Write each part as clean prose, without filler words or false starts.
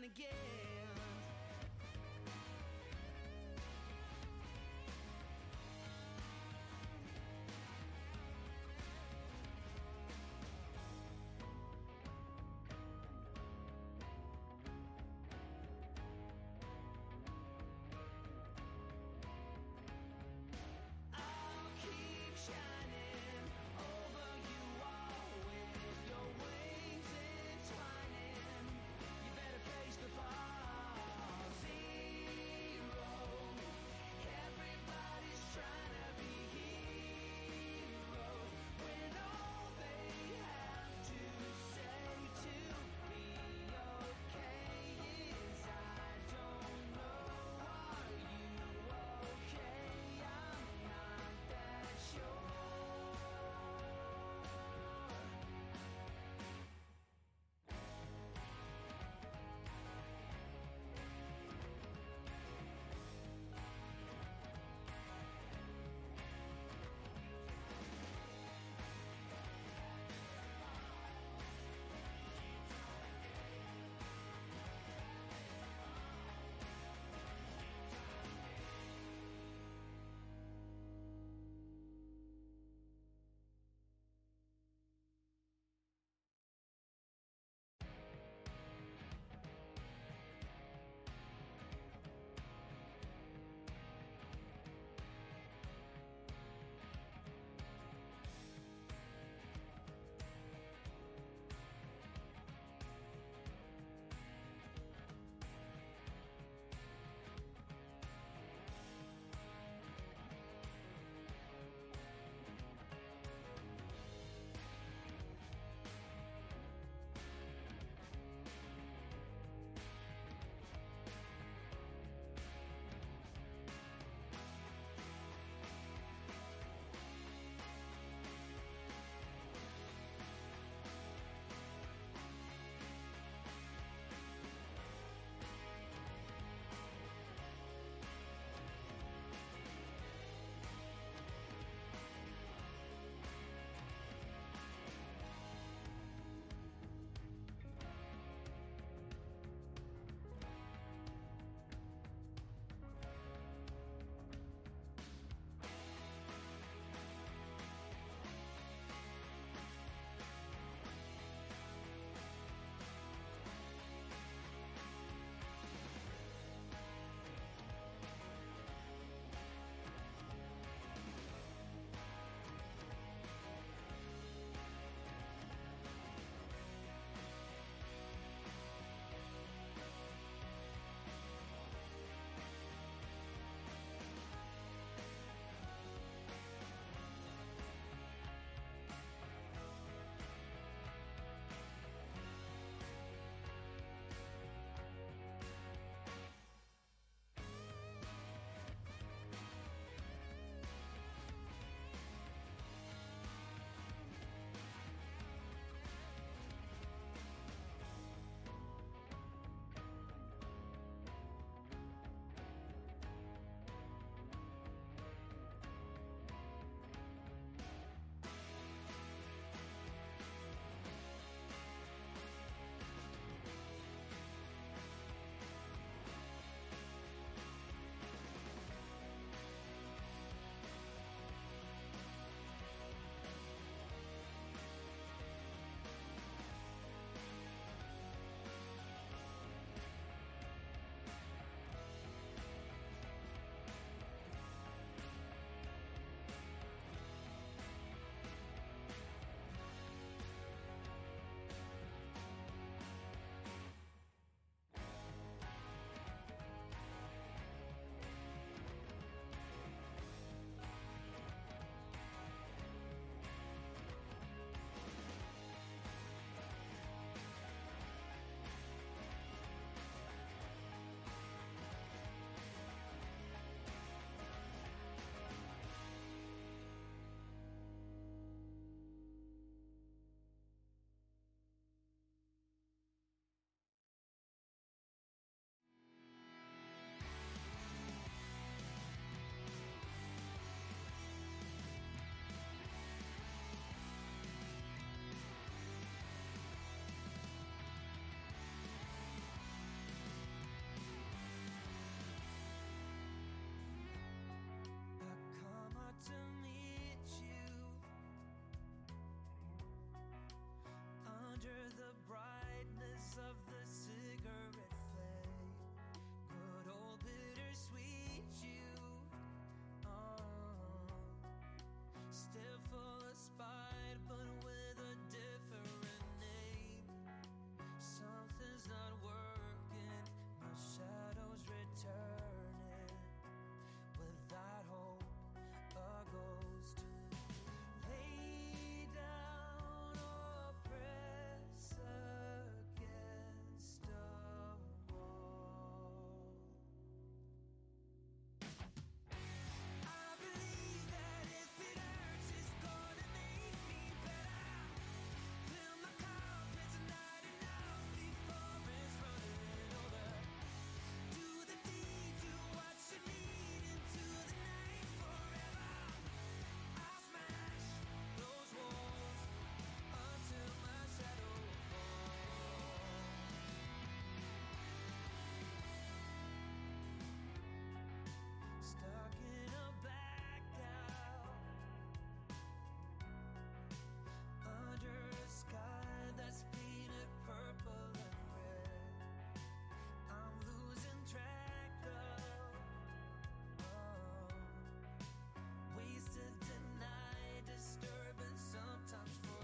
and again. I'll keep shining over you all with your wings entwining. You better face the fire.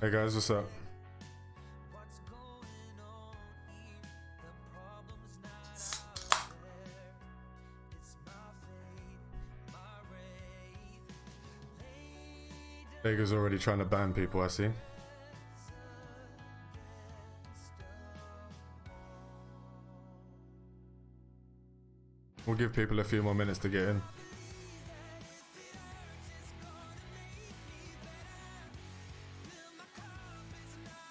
Hey guys, what's up? Vega's already trying to ban people, I see. We'll give people a few more minutes to get in.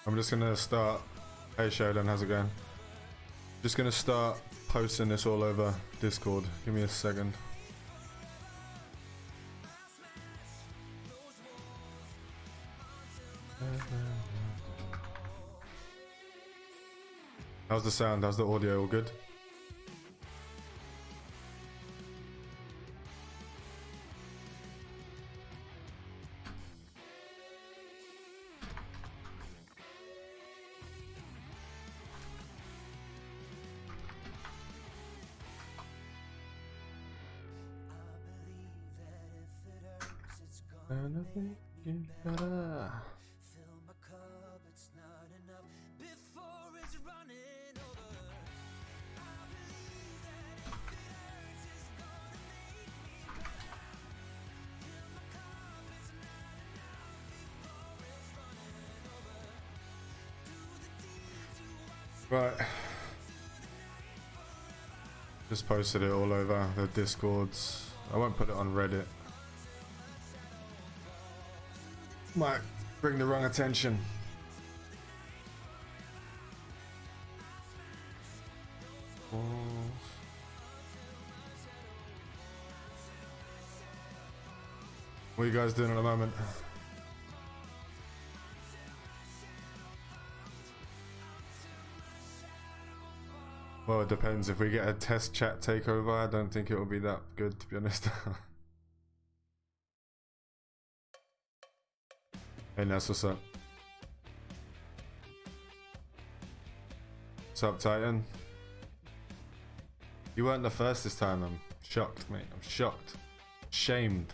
I'm just gonna start. Hey Sheldon, how's it going? Just gonna start posting this all over Discord. Give me a second. How's the sound? How's the audio? All good? Right. Just posted it all over the Discords. I won't put it on Reddit. Might bring the wrong attention. What are you guys doing at the moment? Well, it depends. If we get a test chat takeover, I don't think it will be that good, to be honest. Hey Ness, what's up? What's up, Titan? You weren't the first this time. I'm shocked, mate. I'm shocked. Shamed.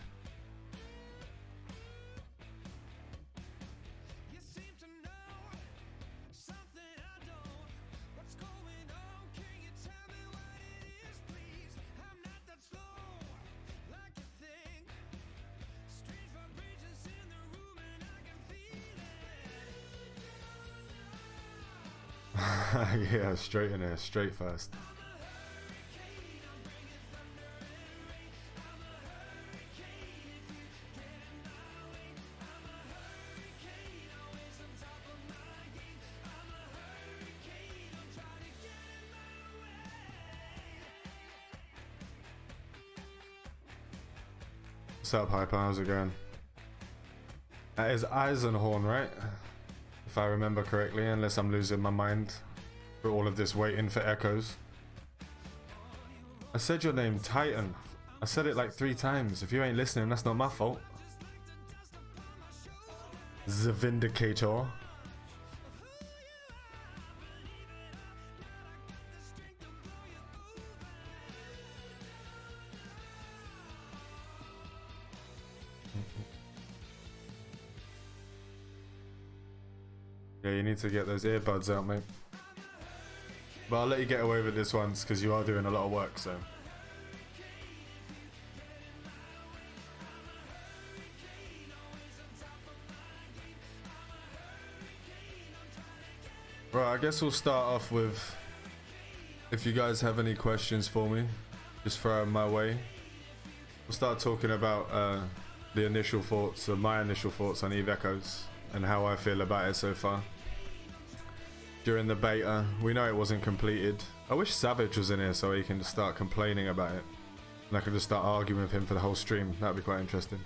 Yeah, straight in here, straight first. What's up, Hyper? How's it going? That is Eisenhorn, right? If I remember correctly, unless I'm losing my mind for all of this waiting for echoes. I said your name, Titan. I said it like 3 times. If you ain't listening, that's not my fault. The Vindicator. Yeah, you need to get those earbuds out, mate. But I'll let you get away with this once because you are doing a lot of work, so. Right, I guess we'll start off with, if you guys have any questions for me, just throw them my way. We'll start talking about the initial thoughts, my initial thoughts on Eve Echoes and how I feel about it so far. During the beta, we know it wasn't completed. I wish Savage was in here so he can just start complaining about it. And I can just start arguing with him for the whole stream. That'd be quite interesting.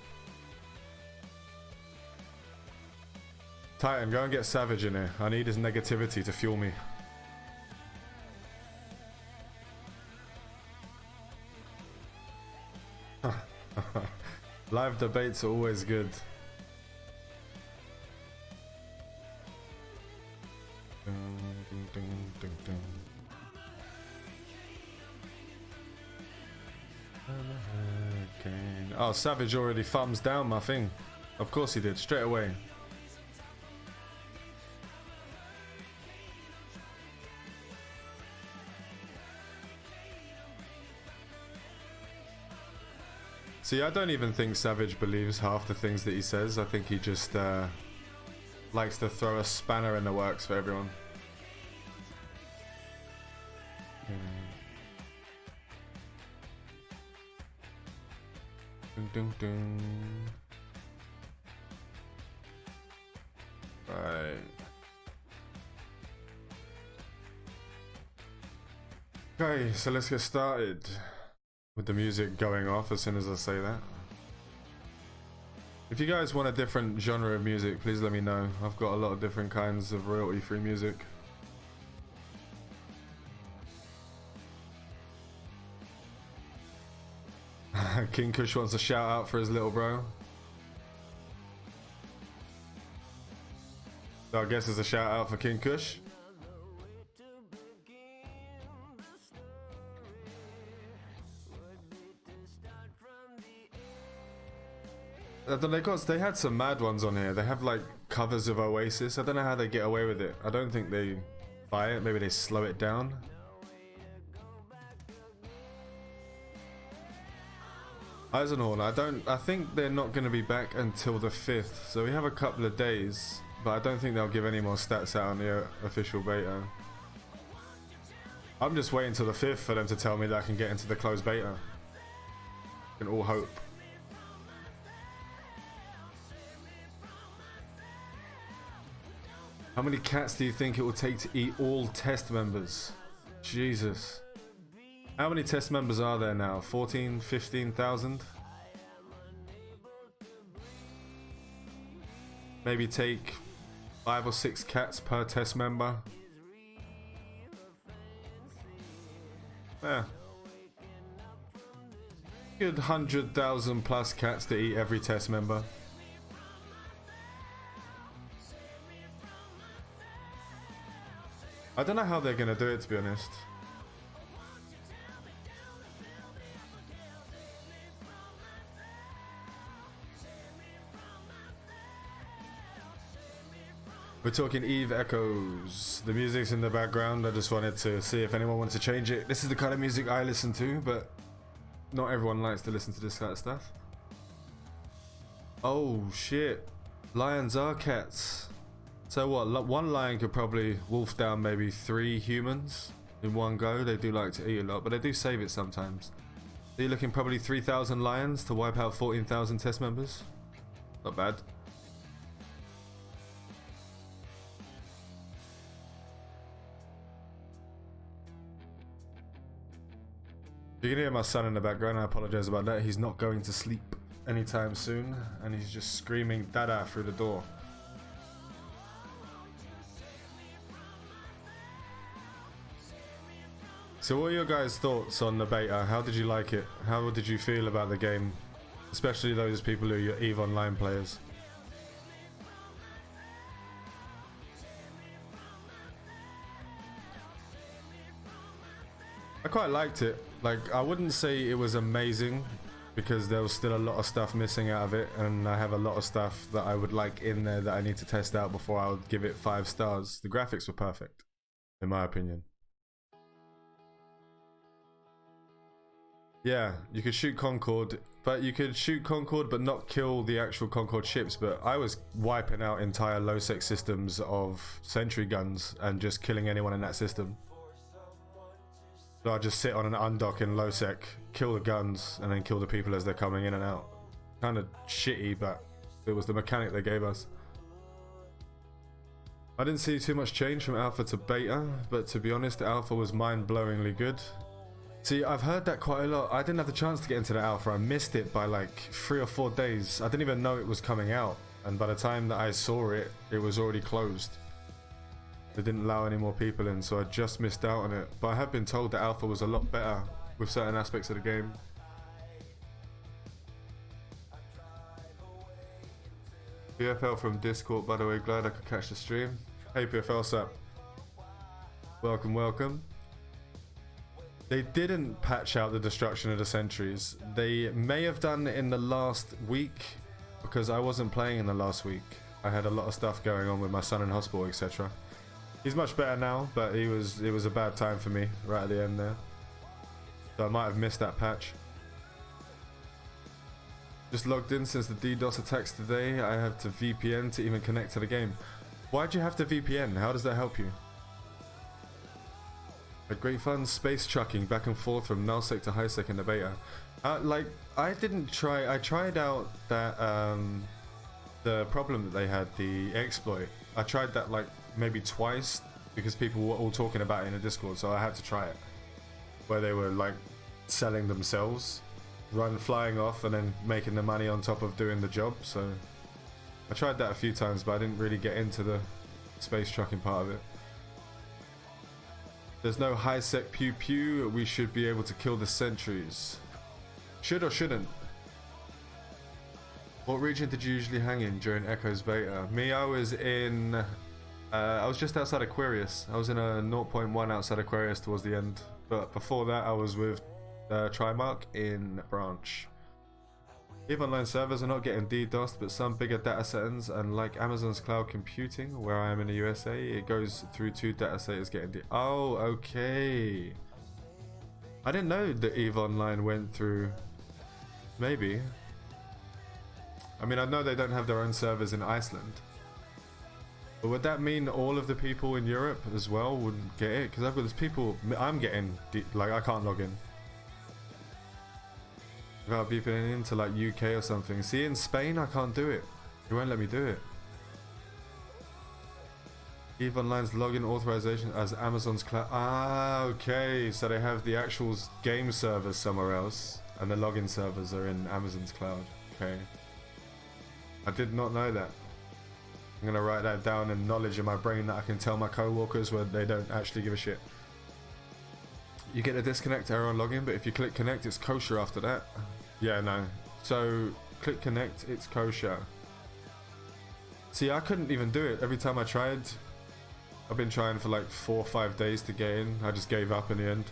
Titan, go and get Savage in here. I need his negativity to fuel me. Live debates are always good. Oh, Savage already thumbs down my thing. Of course he did, straight away. See, I don't even think Savage believes half the things that he says. I think he just likes to throw a spanner in the works for everyone. Dun, dun, dun. Right. Okay, so let's get started with the music going off as soon as I say that. If you guys want a different genre of music, please let me know. I've got a lot of different kinds of royalty-free music. King Kush wants a shout out for his little bro. So I guess it's a shout out for King Kush. They had some mad ones on here. They have like covers of Oasis. I don't know how they get away with it. I don't think they buy it. Maybe they slow it down. Eisenhorn, I think they're not going to be back until the 5th. So we have a couple of days, but I don't think they'll give any more stats out on the official beta. I'm just waiting till the 5th for them to tell me that I can get into the closed beta. We can all hope. How many cats do you think it will take to eat all test members? Jesus. How many test members are there now? 14, 15,000? Maybe take 5 or 6 cats per test member. Yeah. Good 100,000 plus cats to eat every test member. I don't know how they're gonna do it, to be honest. We're talking Eve Echoes. The music's in the background. I just wanted to see if anyone wanted to change it. This is the kind of music I listen to, but not everyone likes to listen to this kind of stuff. Oh shit. Lions are cats. So what, one lion could probably wolf down maybe 3 humans in one go. They do like to eat a lot, but they do save it sometimes. So you're looking probably 3,000 lions to wipe out 14,000 test members. Not bad. You can hear my son in the background. I apologize about that. He's not going to sleep anytime soon, and he's just screaming "Dada" through the door. So what are your guys' thoughts on the beta? How did you like it? How did you feel about the game? Especially those people who are your EVE Online players. I quite liked it. Like, I wouldn't say it was amazing because there was still a lot of stuff missing out of it, and I have a lot of stuff that I would like in there that I need to test out before I would give it 5 stars. The graphics were perfect, in my opinion. Yeah, you could shoot Concorde, but you could shoot Concorde but not kill the actual Concorde ships. But I was wiping out entire low-sec systems of sentry guns and just killing anyone in that system. So I just sit on an undock in low-sec, kill the guns, and then kill the people as they're coming in and out. Kind of shitty, but it was the mechanic they gave us. I didn't see too much change from alpha to beta, but to be honest, the alpha was mind-blowingly good. See, I've heard that quite a lot. I didn't have the chance to get into the alpha. I missed it by like 3 or 4 days. I didn't even know it was coming out. And by the time that I saw it, it was already closed. They didn't allow any more people in, so I just missed out on it. But I have been told that alpha was a lot better with certain aspects of the game. PFL from Discord, by the way, glad I could catch the stream. Hey PFL, sup? Welcome, welcome. They didn't patch out the destruction of the sentries. They may have done it in the last week, because I wasn't playing in the last week. I had a lot of stuff going on with my son in hospital, etc. He's much better now, but it was a bad time for me right at the end there. So I might have missed that patch. Just logged in since the DDoS attacks today. I have to VPN to even connect to the game. Why'd you have to VPN? How does that help you? A great fun space trucking back and forth from nullsec to highsec in the beta. Like, I didn't try. I tried out that the problem that they had, the exploit. I tried that like maybe twice because people were all talking about it in a Discord, so I had to try it. Where they were like selling themselves, flying off and then making the money on top of doing the job. So I tried that a few times, but I didn't really get into the space trucking part of it. There's no high sec pew pew. We should be able to kill the sentries. Should or shouldn't? What region did you usually hang in during Echo's beta? Me, I was in... I was just outside Aquarius. I was in a 0.1 outside Aquarius towards the end. But before that, I was with Trimark in Branch. EVE Online servers are not getting DDoSed, but some bigger data centers, and like Amazon's cloud computing, where I am in the USA, it goes through 2 data centers getting Oh, okay. I didn't know that EVE Online went through... Maybe. I mean, I know they don't have their own servers in Iceland. But would that mean all of the people in Europe as well wouldn't get it? Because I've got these people... I'm getting... Like, I can't log in. Without beeping into like UK or something. See, in Spain I can't do it. It won't let me do it. EVE Online's login authorization as Amazon's cloud. Ah, okay. So they have the actual game servers somewhere else, and the login servers are in Amazon's cloud. Okay. I did not know that. I'm gonna write that down in knowledge in my brain that I can tell my co-workers where they don't actually give a shit. You get a disconnect error on login, but if you click connect, it's kosher after that. Yeah, no. So, click connect, it's kosher. See, I couldn't even do it every time I tried. I've been trying for like 4 or 5 days to get in. I just gave up in the end.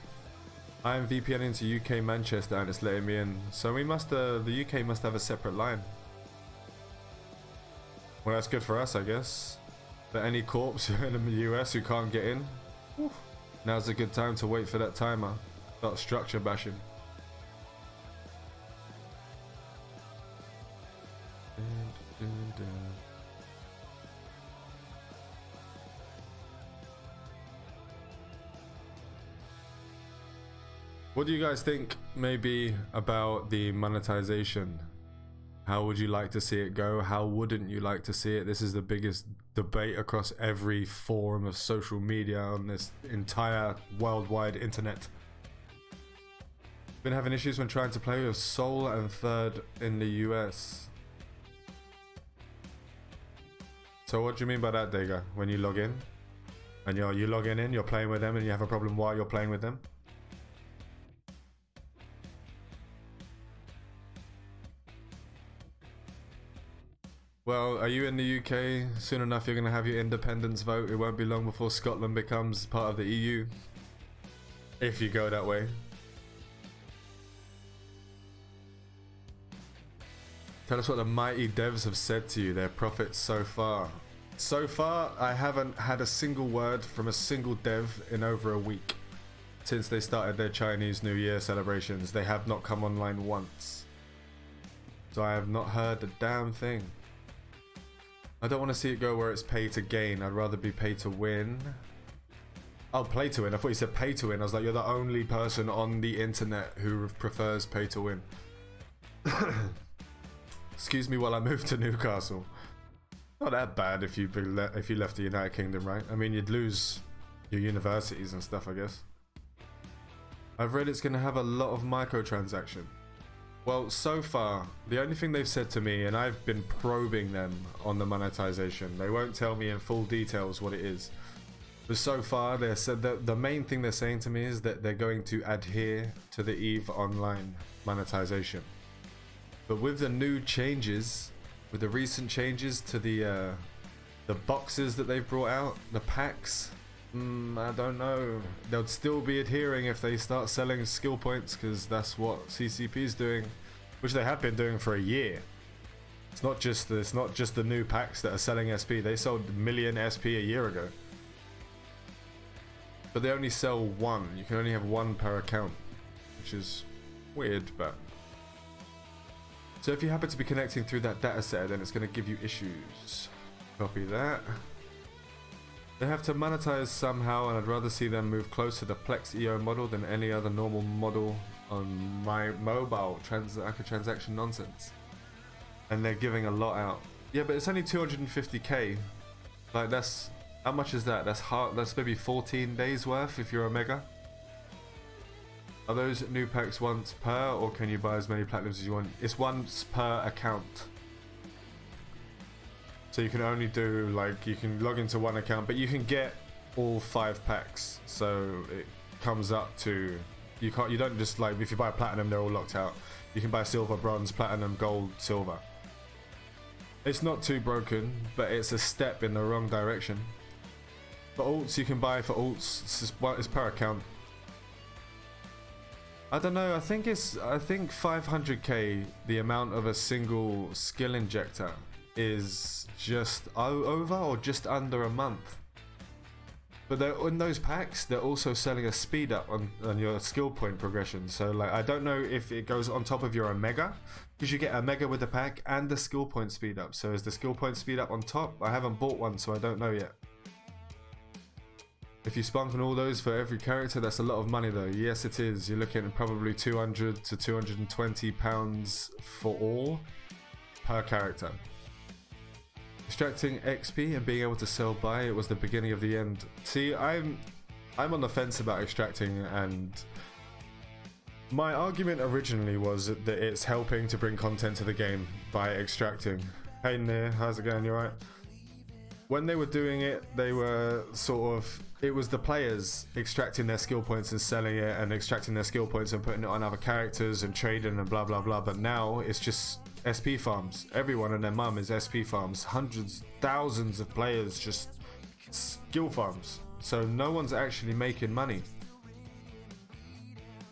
I am VPNing to UK Manchester and it's letting me in. So we must, the UK must have a separate line. Well, that's good for us, I guess. But any corps in the US who can't get in, whew, now's a good time to wait for that timer. Start structure bashing. What do you guys think maybe about the monetization? How would you like to see it go? How wouldn't you like to see it? This is the biggest debate across every forum of social media on this entire worldwide internet. Been having issues when trying to play with Soul and Third in the US. So what do you mean by that, Dega? When you log in and you logging in, you're playing with them and you have a problem while you're playing with them? Well, are you in the UK? Soon enough you're going to have your independence vote. It won't be long before Scotland becomes part of the EU. If you go that way. Tell us what the mighty devs have said to you, their profits so far. So far, I haven't had a single word from a single dev in over a week. Since they started their Chinese New Year celebrations, they have not come online once. So I have not heard a damn thing. I don't want to see it go where it's pay to gain. I'd rather be pay to win. Oh, play to win. I thought you said pay to win. I was like, you're the only person on the internet who prefers pay to win. Excuse me while I move to Newcastle. Not that bad if you left the United Kingdom, right? I mean, you'd lose your universities and stuff, I guess. I've read it's going to have a lot of microtransaction. Well, so far, the only thing they've said to me, and I've been probing them on the monetization, they won't tell me in full details what it is. But so far, they said that the main thing they're saying to me is that they're going to adhere to the EVE Online monetization. But with the new changes, with the recent changes to the boxes that they've brought out, the packs, I don't know. They'll still be adhering if they start selling skill points, because that's what CCP is doing, which they have been doing for a year. It's not just the new packs that are selling SP. They sold a million SP a year ago, but they only sell one. You can only have one per account, which is weird, but So if you happen to be connecting through that data set, then it's going to give you issues. Copy that. They have to monetize somehow, and I'd rather see them move closer to the Plex EO model than any other normal model on my mobile transaction nonsense. And they're giving a lot out. Yeah, but it's only 250k. Like, that's, how much is that? That's maybe 14 days worth if you're a mega. Are those new packs once per, or can you buy as many platinums as you want? It's once per account. So you can only do, like, you can log into one account, but you can get all 5 packs. So it comes up to, you don't just, like, if you buy platinum, they're all locked out. You can buy silver, bronze, platinum, gold, silver. It's not too broken, but it's a step in the wrong direction. For alts, you can buy for alts, it's per account. I don't know, I think 500k, the amount of a single skill injector, is just over or just under a month. But in those packs, they're also selling a speed up on your skill point progression. So, like, I don't know if it goes on top of your Omega, because you get Omega with the pack and the skill point speed up. So is the skill point speed up on top? I haven't bought one, so I don't know yet. If you spunk on all those for every character, that's a lot of money though. Yes, it is. You're looking at probably 200 to 220 pounds for all per character. Extracting XP and being able to sell buy, it was the beginning of the end. See, I'm on the fence about extracting, and my argument originally was that it's helping to bring content to the game by extracting. Hey Nir, how's it going? You alright? When they were doing it, they were sort of, it was the players extracting their skill points and selling it, and extracting their skill points and putting it on other characters and trading and blah blah blah. But now it's just SP farms. Everyone and their mum is SP farms. Hundreds, thousands of players just skill farms. So no one's actually making money.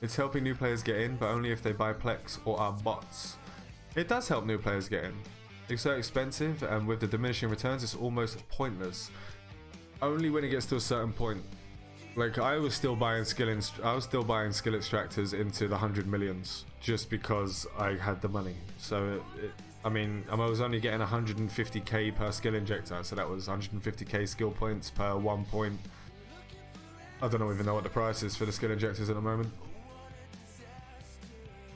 It's helping new players get in, but only if they buy Plex or are bots. It does help new players get in. It's so expensive, and with the diminishing returns, it's almost pointless. Only when it gets to a certain point. Like, I was still buying skill extractors into the 100 millions just because I had the money. So I mean, I was only getting 150k per skill injector, so that was 150k skill points per 1 point. I don't even know what the price is for the skill injectors at the moment.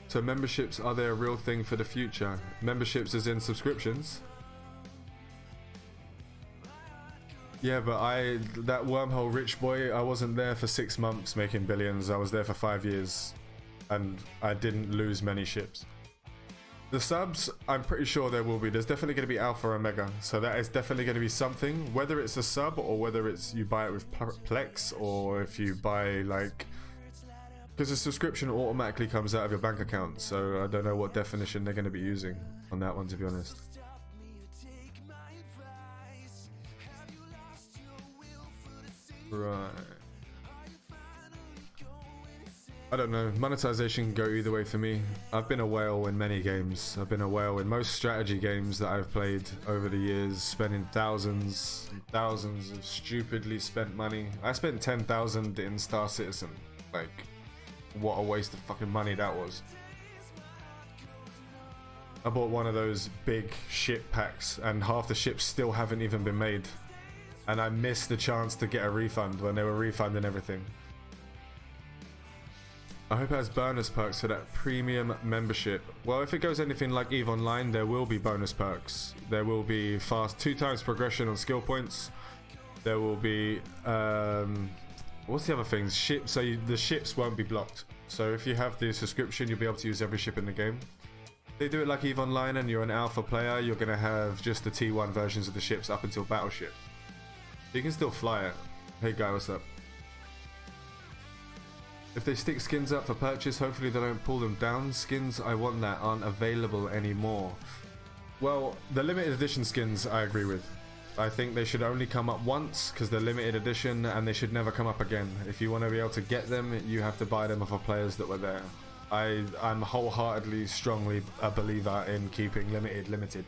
So memberships, are they a real thing for the future? Memberships as in subscriptions? Yeah, but that wormhole rich boy, I wasn't there for 6 months making billions. I was there for 5 years, and I didn't lose many ships. The subs, I'm pretty sure there will be. There's definitely going to be Alpha and Omega, so that is definitely going to be something. Whether it's a sub or whether it's you buy it with Plex, or if you buy, like, because the subscription automatically comes out of your bank account. So I don't know what definition they're going to be using on that one, to be honest. Right. I don't know. Monetization can go either way for me. I've been a whale in many games. I've been a whale in most strategy games that I've played over the years, spending thousands and thousands of stupidly spent money. I spent 10,000 in Star Citizen. Like, what a waste of fucking money that was. I bought one of those big ship packs, and half the ships still haven't even been made. And I missed the chance to get a refund when they were refunding everything. I hope it has bonus perks for that premium membership. Well, if it goes anything like EVE Online, there will be bonus perks. There will be 2 times progression on skill points. There will be what's the other things? Ships. So the ships won't be blocked. So if you have the subscription, you'll be able to use every ship in the game. If they do it like EVE Online and you're an alpha player, you're going to have just the T1 versions of the ships up until Battleship. You can still fly it. Hey guy, what's up? If they stick skins up for purchase, hopefully they don't pull them down. Skins I want that aren't available anymore. Well, the limited edition skins I agree with. I think they should only come up once because they're limited edition, and they should never come up again. If you want to be able to get them, you have to buy them off of players that were there. I'm wholeheartedly, strongly a believer in keeping limited.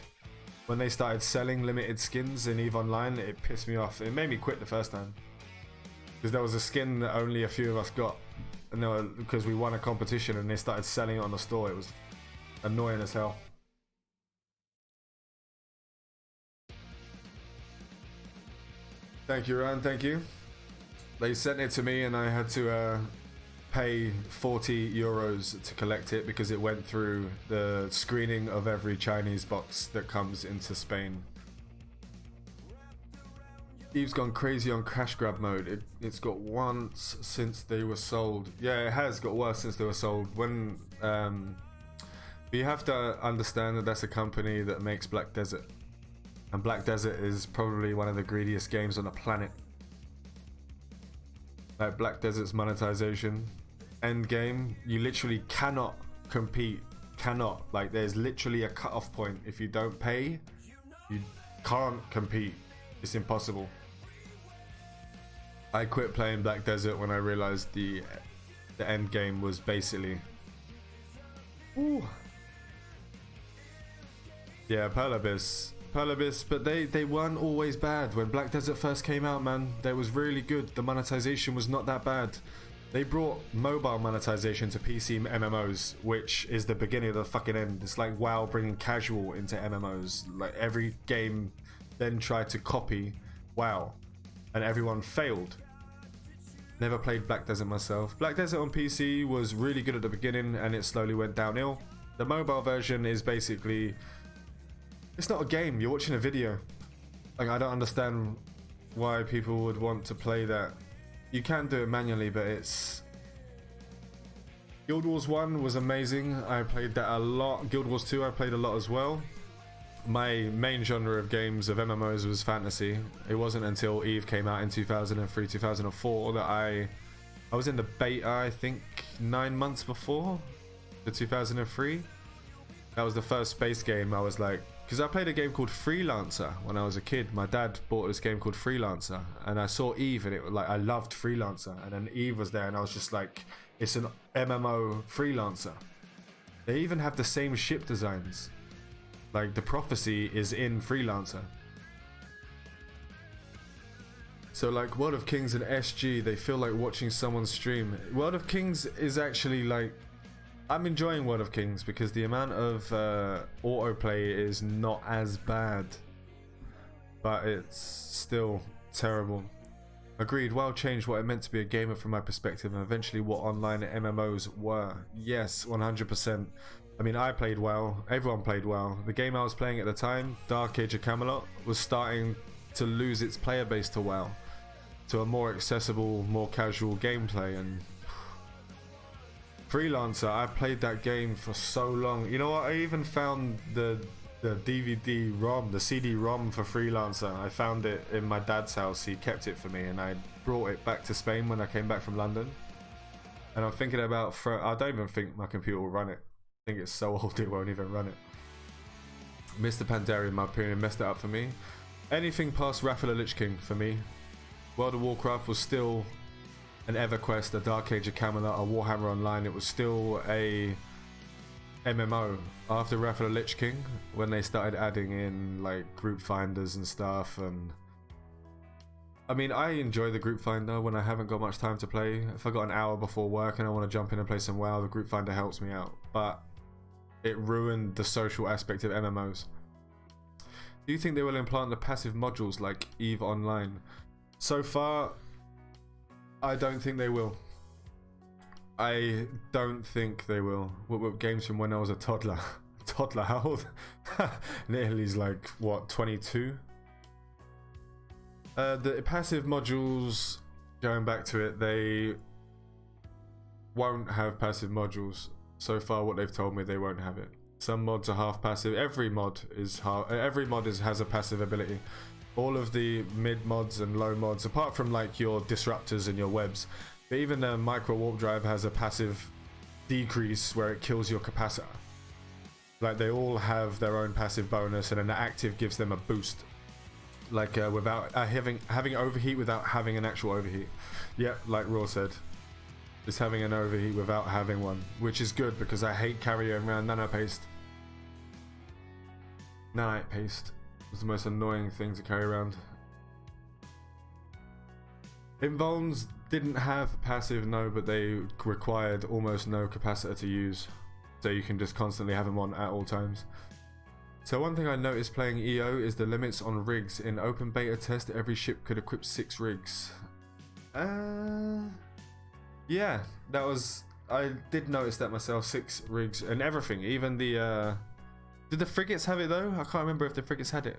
When they started selling limited skins in EVE Online, it pissed me off. It made me quit the first time. Because there was a skin that only a few of us got. And because we won a competition and they started selling it on the store. It was annoying as hell. Thank you, Ryan. Thank you. They sent it to me and I had to pay 40 euros to collect it because it went through the screening of every Chinese box that comes into Spain. Eve's gone crazy on cash grab mode. It's got once since they were sold. Yeah, it has got worse since they were sold. When but you have to understand that that's a company that makes Black Desert. And Black Desert is probably one of the greediest games on the planet. Like Black Desert's monetization end game, you literally cannot compete. Cannot. Like there's literally a cut-off point. If you don't pay, you can't compete. It's impossible. I quit playing Black Desert when I realized the end game was basically. Ooh. Yeah, Pearl Abyss, but they weren't always bad. When Black Desert first came out, man, they was really good. The monetization was not that bad. They brought mobile monetization to PC MMOs, which is the beginning of the fucking end. It's like WoW bringing casual into MMOs. Like every game then tried to copy WoW, and everyone failed. Never played Black Desert myself. Black Desert on PC was really good at the beginning, and it slowly went downhill. The mobile version is basically, it's not a game. You're watching a video. Like I don't understand why people would want to play that. You can do it manually, but it's. Guild Wars 1 was amazing. I played that a lot. Guild Wars 2 I played a lot as well. My main genre of games of MMOs was fantasy. It wasn't until Eve came out in 2003, 2004 that I was in the beta, I think 9 months before the 2003. That was the first space game I was like, because I played a game called Freelancer when I was a kid. My dad bought this game called Freelancer, and I saw Eve, and it was like I loved Freelancer, and then Eve was there, and I was just like, it's an MMO Freelancer. They even have the same ship designs. Like the prophecy is in Freelancer. So like World of Kings and SG, they feel like watching someone stream. World of Kings is actually like, I'm enjoying World of Kings because the amount of autoplay is not as bad, but it's still terrible. Agreed, WoW changed what it meant to be a gamer from my perspective, and eventually what online MMOs were. Yes, 100%. I mean, I played WoW, everyone played WoW. The game I was playing at the time, Dark Age of Camelot, was starting to lose its player base to WoW, to a more accessible, more casual gameplay. And Freelancer, I played that game for so long. You know what, I even found the DVD ROM, the CD-ROM for Freelancer. I found it in my dad's house. He kept it for me, and I brought it back to Spain when I came back from London. And I'm thinking about, I don't even think my computer will run it. I think it's so old it won't even run it. Mr. Pandaria, in my opinion, messed it up for me. Anything past Wrath of the Lich King for me. World of Warcraft was still an EverQuest, a Dark Age of Camelot, a Warhammer Online. It was still a MMO. After Wrath of the Lich King, when they started adding in like group finders and stuff, and I mean, I enjoy the group finder when I haven't got much time to play. If I got an hour before work and I want to jump in and play some WoW, the group finder helps me out. But it ruined the social aspect of MMOs. Do you think they will implant the passive modules like EVE Online? So far, I don't think they will. I don't think they will. What games from when I was a toddler? Toddler, how old? Nearly's like, what, 22? The passive modules, going back to it, they won't have passive modules. So far, what they've told me, they won't have it. Some mods are half passive. Every mod is has a passive ability. All of the mid mods and low mods, apart from like your disruptors and your webs, but even the micro warp drive has a passive decrease where it kills your capacitor. Like they all have their own passive bonus, and then the active gives them a boost. Like without having overheat without having an actual overheat. Yep, like Raw said, just having an overheat without having one, which is good because I hate carrying around nano paste. Nanite paste is the most annoying thing to carry around. Invulns didn't have passive, no, but they required almost no capacitor to use, so you can just constantly have them on at all times. So one thing I noticed playing EO is the limits on rigs. In open beta test, every ship could equip 6 rigs. Yeah, that was... I did notice that myself, 6 rigs and everything. Even the... Did the frigates have it though? I can't remember if the frigates had it.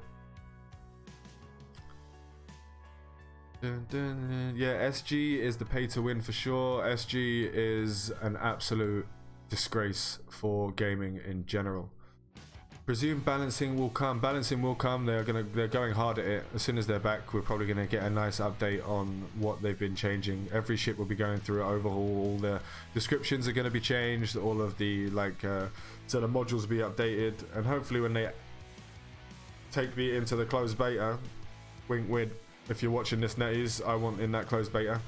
Dun, dun, dun. Yeah, SG is the pay to win for sure. SG is an absolute disgrace for gaming in general. Presume balancing will come. Balancing will come. They're going hard at it. As soon as they're back, we're probably gonna get a nice update on what they've been changing. Every ship will be going through an overhaul. All the descriptions are gonna be changed. All of the so the modules will be updated, and hopefully when they take me into the closed beta, wink wink. If you're watching this, netties, I want in that closed beta.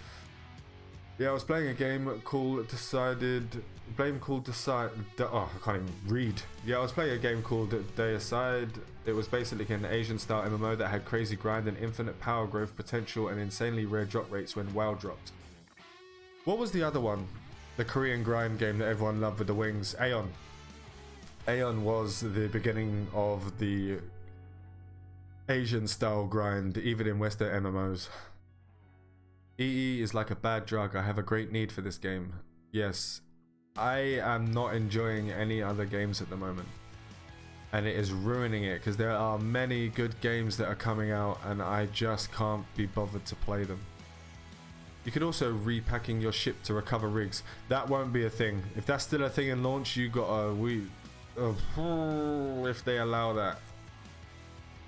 Yeah, I was playing a game called Decided. Oh, I can't even read. Yeah, I was playing a game called Deicide. It was basically an Asian style MMO that had crazy grind and infinite power growth potential and insanely rare drop rates when WoW dropped. What was the other one? The Korean grind game that everyone loved with the wings. Aeon. Aeon was the beginning of the Asian style grind, even in Western MMOs. EE is like a bad drug. I have a great need for this game. Yes, I am not enjoying any other games at the moment, and it is ruining it because there are many good games that are coming out and I just can't be bothered to play them. You could also repacking your ship to recover rigs. That won't be a thing. If that's still a thing in launch, you gotta if they allow that.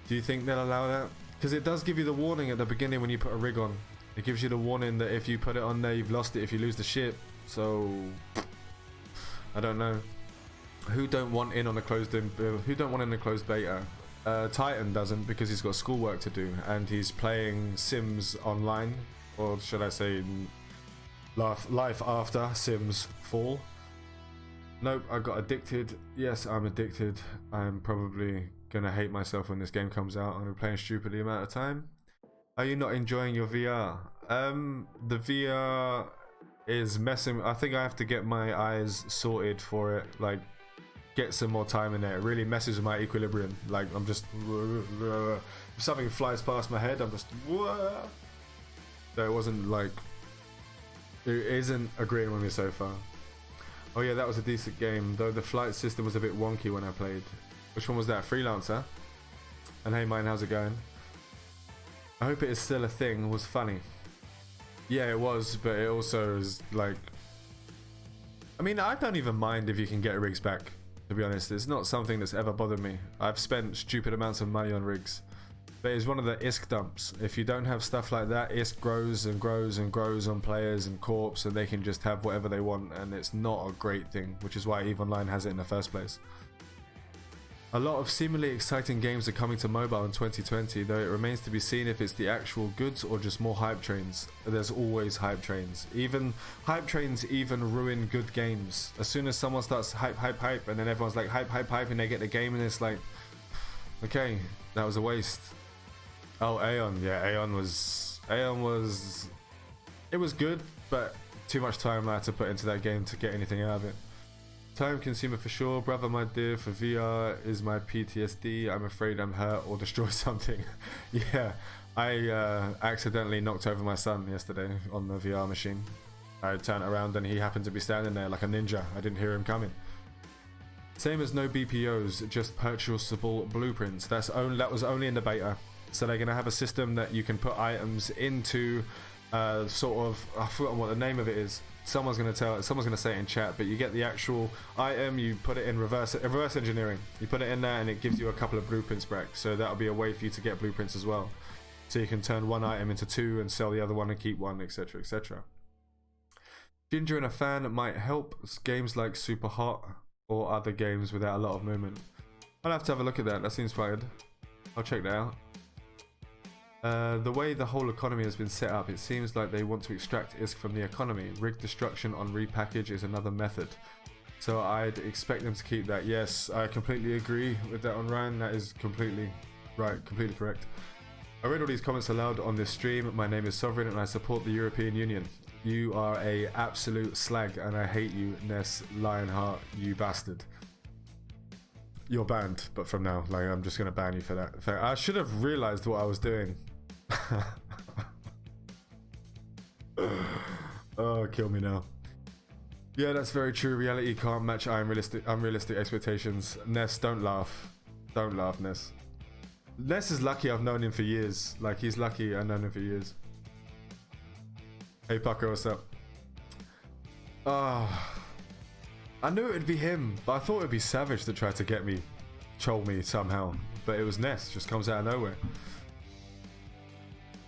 Do you think they'll allow that? Because it does give you the warning at the beginning when you put a rig on. It gives you the warning that if you put it on there, you've lost it if you lose the ship. So I don't know. Who don't want in a closed beta? Titan doesn't, because he's got schoolwork to do and he's playing Sims online, or should I say life after Sims Fall. Nope, I got addicted. Yes, I'm addicted. I'm probably gonna hate myself when this game comes out. I'm gonna be playing stupidly amount of time. Are you not enjoying your VR? The VR is messing. I think I have to get my eyes sorted for it. Like, get some more time in there. It really messes with my equilibrium. Like, I'm just if something flies past my head, I'm just so it wasn't like it isn't agreeing with me so far. Oh yeah, that was a decent game, though the flight system was a bit wonky when I played. Which one was that? Freelancer? And hey mine, how's it going? I hope it is still a thing. It was funny. Yeah, it was, but it also is like... I mean, I don't even mind if you can get rigs back, to be honest. It's not something that's ever bothered me. I've spent stupid amounts of money on rigs. But it's one of the ISK dumps. If you don't have stuff like that, ISK grows and grows and grows on players and corps, and they can just have whatever they want, and it's not a great thing, which is why EVE Online has it in the first place. A lot of seemingly exciting games are coming to mobile in 2020, though it remains to be seen if it's the actual goods or just more hype trains. There's always hype trains. Even hype trains even ruin good games. As soon as someone starts hype, and then everyone's like hype, and they get the game and it's like, okay, that was a waste. Oh, Aeon. Yeah, Aeon was... It was good, but too much time I had to put into that game to get anything out of it. Time consumer for sure. Brother, my dear, for VR is my PTSD. I'm afraid I'm hurt or destroy something. Yeah, I accidentally knocked over my son yesterday on the VR machine. I turned around and he happened to be standing there like a ninja. I didn't hear him coming. Same as no BPOs, just purchasable blueprints. That was only in the beta. So they're gonna have a system that you can put items into, sort of, I've forgotten what the name of it is. Someone's gonna say it in chat, but you get the actual item, you put it in reverse engineering. You put it in there and it gives you a couple of blueprints back. So that'll be a way for you to get blueprints as well. So you can turn one item into 2 and sell the other one and keep one, etc, etc. Ginger and a fan might help games like Super Hot or other games without a lot of movement. I'll have to have a look at that. That seems quite good. I'll check that out. The way the whole economy has been set up, it seems like they want to extract ISK from the economy. Rig destruction on repackage is another method. So I'd expect them to keep that. Yes, I completely agree with that on Ryan. That is completely right, completely correct. I read all these comments aloud on this stream. My name is Sovereign and I support the European Union. You are a absolute slag and I hate you, Ness Lionheart, you bastard. You're banned, but from now, like, I'm just gonna ban you for that. I should have realized what I was doing. Oh, kill me now. Yeah, that's very true. Reality can't match unrealistic expectations. Ness, don't laugh. Don't laugh, Ness. Ness is lucky I've known him for years. Like, he's lucky I've known him for years. Hey, Pucker, what's up? I knew it would be him, but I thought it would be Savage that tried to get me, troll me somehow. But it was Ness, just comes out of nowhere.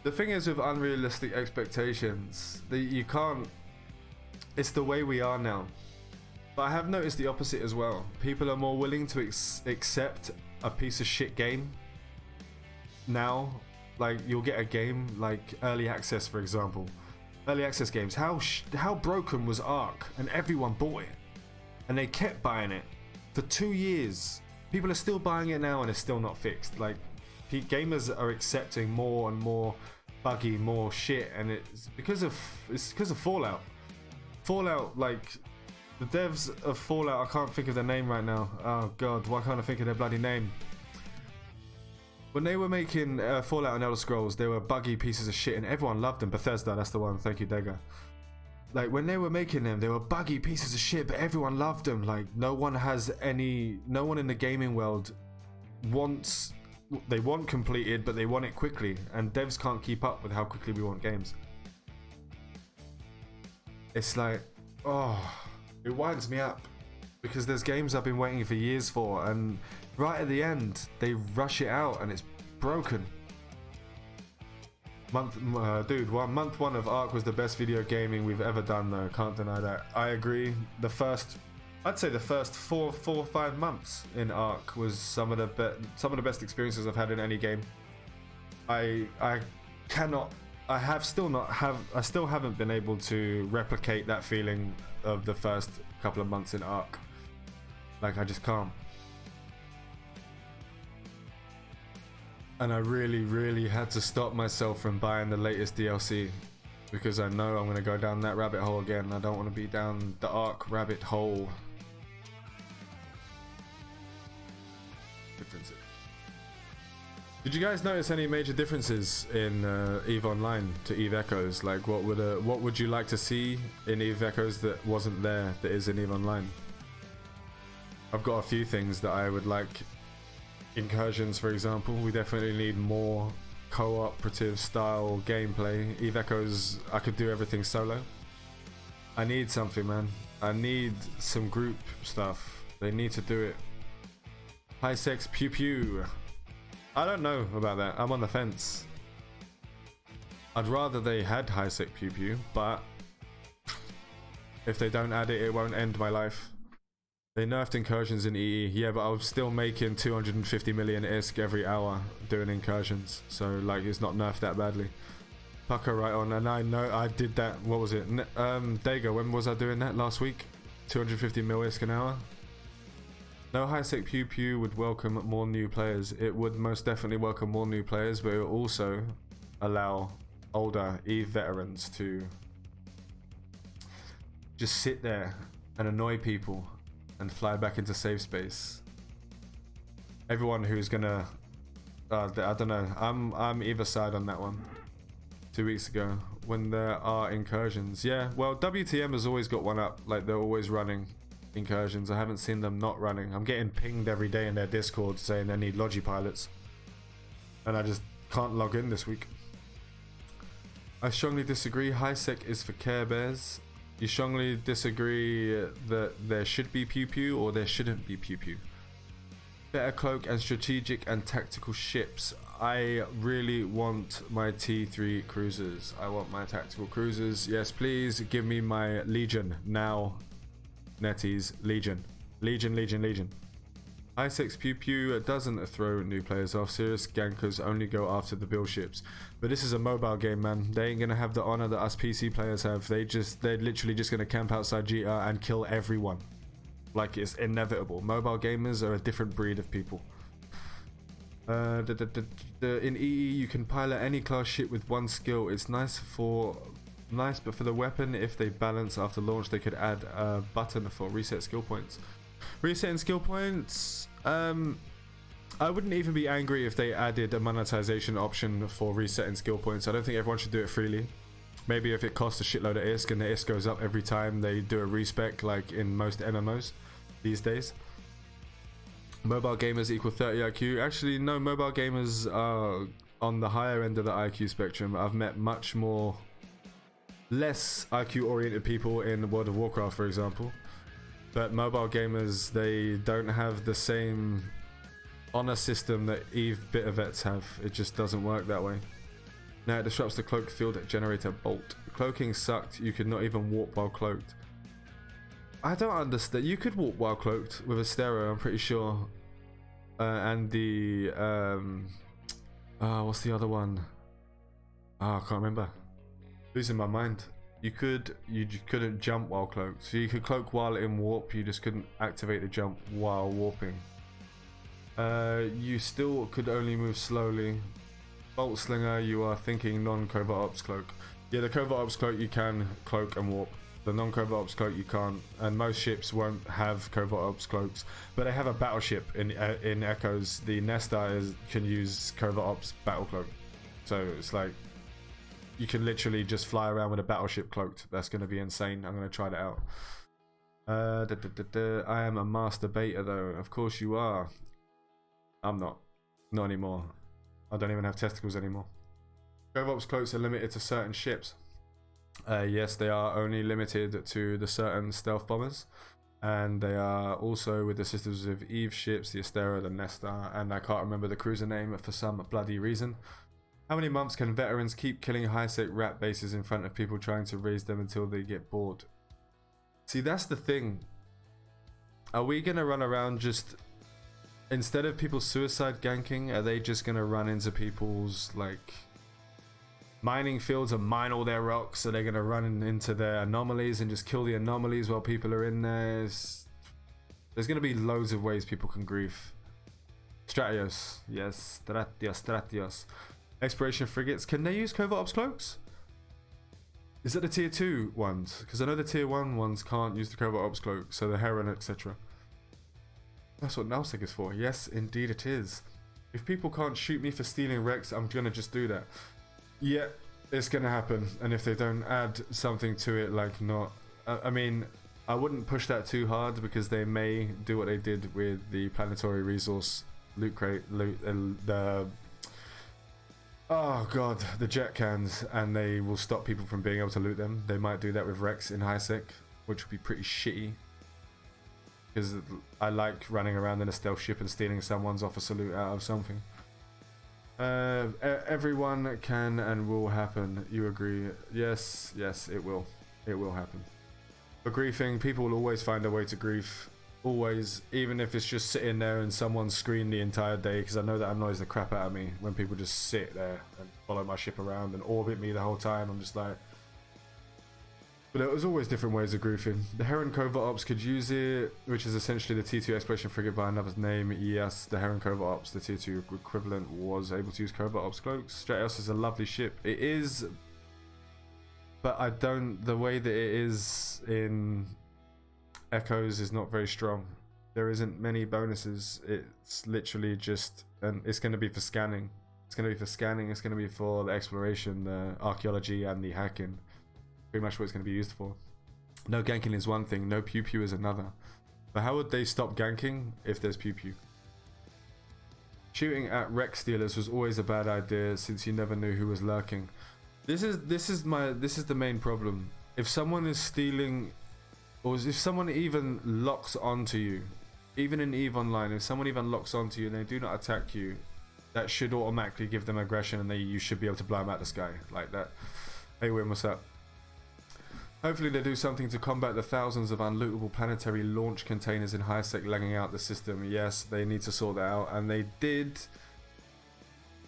The thing is with unrealistic expectations, you can't, it's the way we are now. But I have noticed the opposite as well. People are more willing to accept a piece of shit game now. Like, you'll get a game like Early Access, for example. Early Access games, how broken was Ark? And everyone bought it. And they kept buying it for 2 years. People are still buying it now and it's still not fixed. Like, gamers are accepting more and more buggy, more shit, and it's because of Fallout. Fallout, like, the devs of Fallout, I can't think of their name right now. Oh god, why can't I think of their bloody name? When they were making Fallout and Elder Scrolls, they were buggy pieces of shit and everyone loved them. Bethesda, that's the one. Thank you, Dega. Like, when they were making them, they were buggy pieces of shit, but everyone loved them. Like, no one in the gaming world they want completed, but they want it quickly, and devs can't keep up with how quickly we want games. It's like, oh, it winds me up, because there's games I've been waiting for years for, and right at the end, they rush it out, and it's broken. Month one of Ark was the best video gaming we've ever done, though. Can't deny that. I agree. I'd say the first 4 or 5 months in Ark was some of the best experiences I've had in any game. I still haven't been able to replicate that feeling of the first couple of months in Ark. Like, I just can't. And I really, really had to stop myself from buying the latest DLC, because I know I'm going to go down that rabbit hole again. I don't want to be down the Ark rabbit hole. Differences. Did you guys notice any major differences in EVE Online to EVE Echoes? Like, what would you like to see in EVE Echoes that wasn't there that is in EVE Online? I've got a few things that I would like. Incursions, for example. We definitely need more cooperative style gameplay. EVE Echoes, I could do everything solo. I need something, man. I need some group stuff. They need to do it. High sex pew pew. I don't know about that. I'm on the fence. I'd rather they had high sex pew pew, but if they don't add it, it won't end my life. They nerfed incursions in EE, yeah, but I was still making 250 million ISK every hour doing incursions, so like, it's not nerfed that badly. Pucker right on, and I know I did that. What was it? Dega, when was I doing that? Last week? 250 mil ISK an hour? No high sec pew pew would welcome more new players. It would most definitely welcome more new players, but it would also allow older EVE veterans to just sit there and annoy people and fly back into safe space. Everyone who's gonna, I don't know. I'm either side on that one. 2 weeks ago, when there are incursions, yeah. Well, WTM has always got one up. Like, they're always running incursions. I haven't seen them not running. I'm getting pinged every day in their Discord saying they need Logi pilots, and I just can't log in this week. I strongly disagree. High sec is for Care Bears. You strongly disagree that there should be pew pew or there shouldn't be pew pew. Better cloak and strategic and tactical ships. I really want my T3 cruisers. I want my tactical cruisers. Yes, please give me my Legion now. Netties, Legion. Legion, Legion, Legion. I6 Pew Pew doesn't throw new players off. Serious gankers only go after the bill ships. But this is a mobile game, man. They ain't gonna have the honor that us PC players have. They're literally just gonna camp outside GR and kill everyone. Like, it's inevitable. Mobile gamers are a different breed of people. In EE you can pilot any class ship with one skill. It's nice, but for the weapon, if they balance after launch, they could add a button for reset skill points. Resetting skill points. I wouldn't even be angry if they added a monetization option for resetting skill points. I don't think everyone should do it freely. Maybe if it costs a shitload of ISK and the ISK goes up every time they do a respec, like in most MMOs these days. Mobile gamers equal 30 IQ. Actually, no, mobile gamers are on the higher end of the IQ spectrum. I've met much more less IQ oriented people in World of Warcraft, for example. But mobile gamers, they don't have the same honor system that EVE beta vets have. It just doesn't work that way. Now it disrupts the cloak field generator bolt. Cloaking sucked. You could not even warp while cloaked. I don't understand. You could warp while cloaked with a stereo, I'm pretty sure. And the what's the other one? I can't remember. Losing my mind. You couldn't jump while cloaked. So you could cloak while in warp. You just couldn't activate the jump while warping. You still could only move slowly. Bolt Slinger, you are thinking non-covert ops cloak. Yeah, the covert ops cloak you can cloak and warp. The non-covert ops cloak you can't, and most ships won't have covert ops cloaks. But they have a battleship in Echoes. The Nesta can use covert ops battle cloak, so it's like you can literally just fly around with a battleship cloaked. That's going to be insane. I'm going to try that out. I am a master beta though. Of course you are. I'm not anymore. I don't even have testicles anymore. Covert ops cloaks are limited to certain ships. Yes, they are only limited to the certain stealth bombers, and they are also with the systems of Eve ships, the Astera, the Nesta, and I can't remember the cruiser name for some bloody reason. How many months can veterans keep killing high-sec rat bases in front of people trying to raise them until they get bored? See, that's the thing. Are we gonna run around just, instead of people suicide ganking, are they just gonna run into people's like mining fields and mine all their rocks? So they're gonna run into their anomalies and just kill the anomalies while people are in there. There's gonna be loads of ways people can grief. Stratios, yes, Stratios. Exploration frigates, can they use covert ops cloaks? Is it the tier 2 ones? Because I know the tier 1 ones can't use the covert ops cloak, so the Heron, etc. That's what Nelsec is for. Yes, indeed it is. If people can't shoot me for stealing Rex, I'm gonna just do that. Yeah, it's gonna happen. And if they don't add something to it, like not... I mean, I wouldn't push that too hard because they may do what they did with the planetary resource loot crate, the... Oh god, the jet cans, and they will stop people from being able to loot them. They might do that with Rex in high sec, which would be pretty shitty. Because I like running around in a stealth ship and stealing someone's officer loot out of something. Everyone can and will happen. You agree? Yes, yes, it will. It will happen. For griefing, people will always find a way to grief. Always, even if it's just sitting there and someone's screamed the entire day, because I know that annoys the crap out of me when people just sit there and follow my ship around and orbit me the whole time. I'm just like... But there was always different ways of griefing. The Heron Covert Ops could use it, which is essentially the T2 exploration frigate by another name. Yes, the Heron Covert Ops, the Tier 2 equivalent, was able to use Covert Ops cloaks. Stratos is a lovely ship. It is... But I don't... The way that it is in Echoes is not very strong. There isn't many bonuses. It's literally just... And it's going to be for scanning. It's going to be for scanning. It's going to be for the exploration, the archaeology, and the hacking. Pretty much what it's going to be used for. No ganking is one thing, no pew pew is another. But how would they stop ganking if there's pew pew? Shooting at wreck stealers was always a bad idea since you never knew who was lurking. This is the main problem. If someone is stealing, or if someone even locks onto you, even in EVE Online, if someone even locks onto you and they do not attack you, that should automatically give them aggression, and you should be able to blow them out the sky like that. Hey Wim, what's up? Hopefully they do something to combat the thousands of unlootable planetary launch containers in high sec lagging out the system. Yes, they need to sort that out, and they did.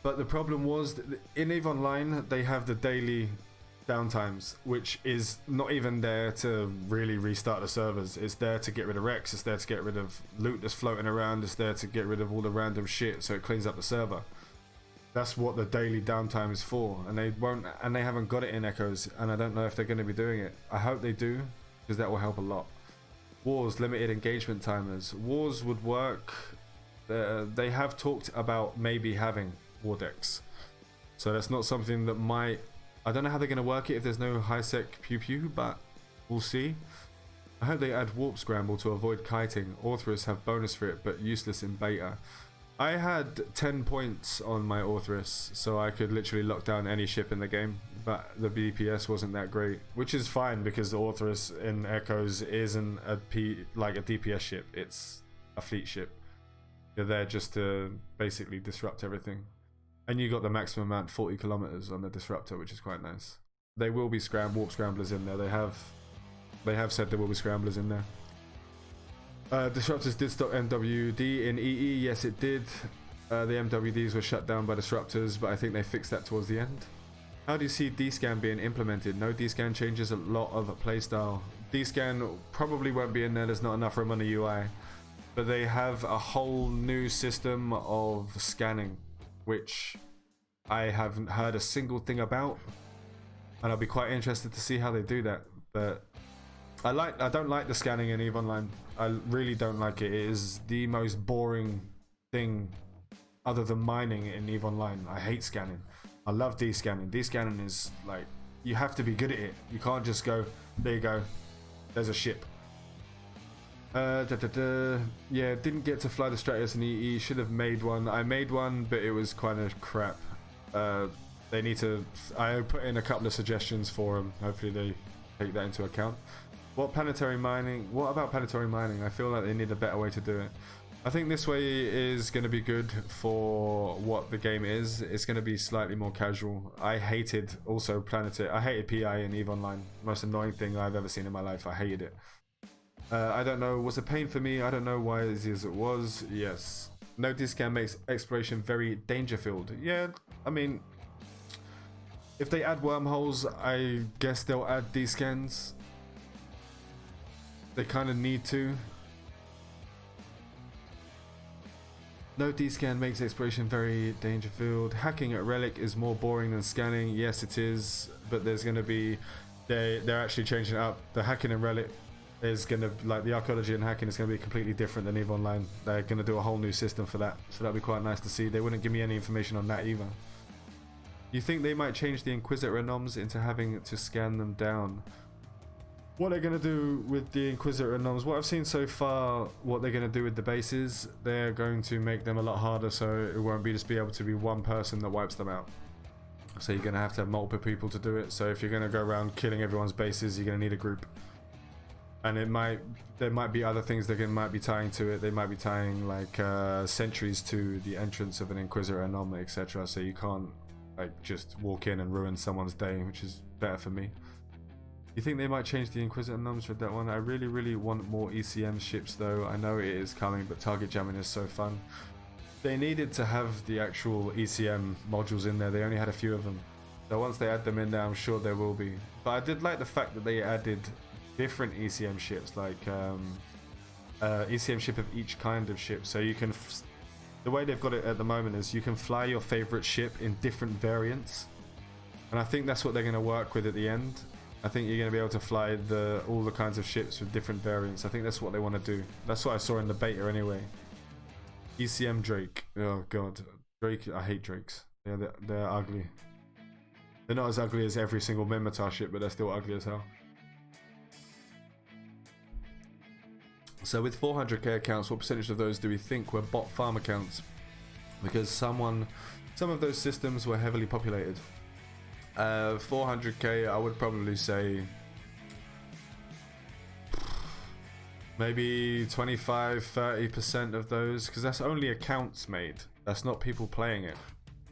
But the problem was, in EVE Online, they have the daily downtimes, which is not even there to really restart the servers. It's there to get rid of Rex, it's there to get rid of loot that's floating around, it's there to get rid of all the random shit, so it cleans up the server. That's what the daily downtime is for, and they haven't got it in Echoes, and I don't know if they're going to be doing it. I hope they do, because that will help a lot. Wars, limited engagement timers. Wars would work. They have talked about maybe having war decks. So that's not something that might... I don't know how they're going to work it if there's no high sec pew pew, but we'll see. I hope they add warp scramble to avoid kiting. Orthrus have bonus for it, but useless in beta. I had 10 points on my Orthrus, so I could literally lock down any ship in the game, but the BPS wasn't that great, which is fine because the Orthrus in Echoes isn't like a DPS ship, it's a fleet ship. You're there just to basically disrupt everything. And you got the maximum amount, 40 kilometers on the disruptor, which is quite nice. They will be warp scramblers in there. They have said there will be scramblers in there. Disruptors did stop MWD in EE. Yes, it did. The MWDs were shut down by disruptors, but I think they fixed that towards the end. How do you see D-Scan being implemented? No, D-Scan changes a lot of playstyle. D-Scan probably won't be in there. There's not enough room on the UI. But they have a whole new system of scanning, which I haven't heard a single thing about, and I'll be quite interested to see how they do that. But I don't like the scanning in EVE Online. I really don't like it. It is the most boring thing other than mining in EVE Online. I hate scanning. I love D-scanning. D-scanning is like, you have to be good at it. You can't just go, there you go, there's a ship. Yeah, didn't get to fly the Stratus in EE. Should have made one. I made one, but it was kind of crap. They need to... I put in a couple of suggestions for them. Hopefully they take that into account. What about planetary mining? I feel like they need a better way to do it. I think this way is going to be good for what the game is. It's going to be slightly more casual. I hated PI in EVE Online. Most annoying thing I've ever seen in my life. I hated it. I don't know, was a pain for me. I don't know why as it was. Yes. No D-scan makes exploration very danger filled. Yeah, I mean, if they add wormholes, I guess they'll add D-scans. They kind of need to. No D-scan makes exploration very danger filled. Hacking at Relic is more boring than scanning. Yes, it is, but there's going to be... They're actually changing it up. The hacking in Relic is going to, like, the archaeology and hacking is going to be completely different than EVE Online. They're going to do a whole new system for that, so that'll be quite nice to see. They wouldn't give me any information on that either. You think they might change the Inquisitor Anoms into having to scan them down? What they're going to do with the Inquisitor Anoms, what I've seen so far, what they're going to do with the bases, they're going to make them a lot harder, so it won't be be able to be one person that wipes them out. So you're going to have multiple people to do it. So if you're going to go around killing everyone's bases, you're going to need a group. And there might be other things they might be tying to it. They might be tying like sentries to the entrance of an Inquisitor Anom, etc. So you can't like just walk in and ruin someone's day, which is better for me. You think they might change the Inquisitor Anoms with that one? I really want more ECM ships though. I know it is coming, but target jamming is so fun. They needed to have the actual ECM modules in there. They only had a few of them. So once they add them in there, I'm sure there will be. But I did like the fact that they added different ECM ships, like ECM ship of each kind of ship. So you can, the way they've got it at the moment is you can fly your favorite ship in different variants, and I think that's what they're going to work with at the end. I think you're going to be able to fly all the kinds of ships with different variants. I think that's what they want to do. That's what I saw in the beta anyway. ECM Drake. Oh god, Drake. I hate Drakes. Yeah, they're ugly. They're not as ugly as every single Minmatar ship, but they're still ugly as hell. So with 400k accounts, what percentage of those do we think were bot farm accounts? Because some of those systems were heavily populated. 400k, I would probably say maybe 25-30% of those, because that's only accounts made. That's not people playing it.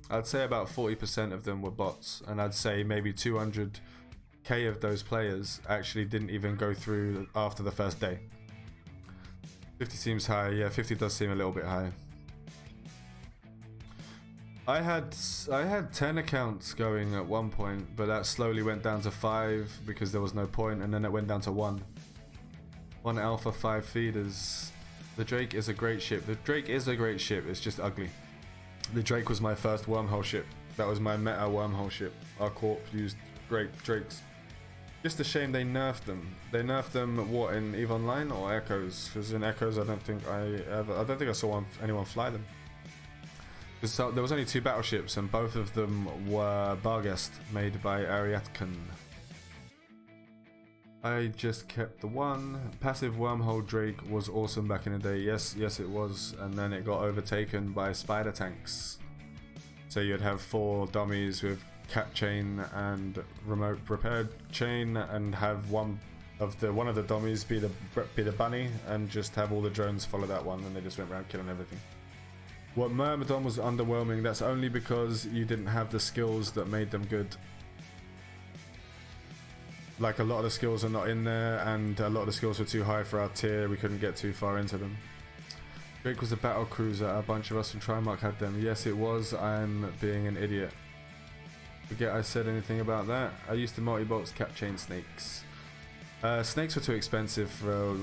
I'd say about 40% of them were bots, and I'd say maybe 200k of those players actually didn't even go through after the first day. 50 seems high. Yeah, 50 does seem a little bit high. I had 10 accounts going at one point, but that slowly went down to 5 because there was no point, and then it went down to 1. 1 alpha, 5 feeders. The Drake is a great ship. The Drake is a great ship. It's just ugly. The Drake was my first wormhole ship. That was my meta wormhole ship. Our corp used great Drakes. Just a shame they nerfed them. They nerfed them what, in EVE Online or Echoes? Because in Echoes, I don't think I saw anyone fly them. Because there was only 2 battleships, and both of them were Barghest, made by Ariatkan. I just kept the one. Passive Wormhole Drake was awesome back in the day. Yes, it was. And then it got overtaken by spider tanks. So you'd have 4 dummies with cap chain and remote repair chain, and have one of the dummies be the bunny, and just have all the drones follow that one, and they just went around killing everything. What Myrmidon was underwhelming, that's only because you didn't have the skills that made them good. Like, a lot of the skills are not in there, and a lot of the skills were too high for our tier. We couldn't get too far into them. Drake was a battle cruiser. A bunch of us from Trimark had them. Yes, it was. I'm being an idiot. Forget I said anything about that. I used to multi-bolts cap chain snakes. Snakes were too expensive.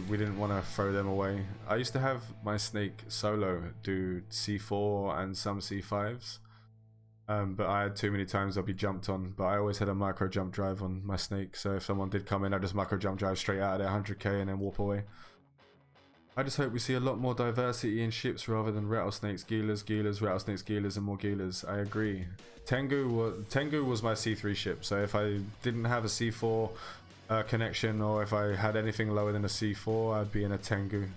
We didn't want to throw them away. I used to have my snake solo do C4 and some C5s. But I had too many times I'd be jumped on. But I always had a micro jump drive on my snake. So if someone did come in, I'd just micro jump drive straight out of their 100k and then warp away. I just hope we see a lot more diversity in ships rather than rattlesnakes, Gilas, rattlesnakes, Gilas, and more Gilas. I agree. Tengu was my C3 ship. So if I didn't have a C4 connection, or if I had anything lower than a C4, I'd be in a Tengu.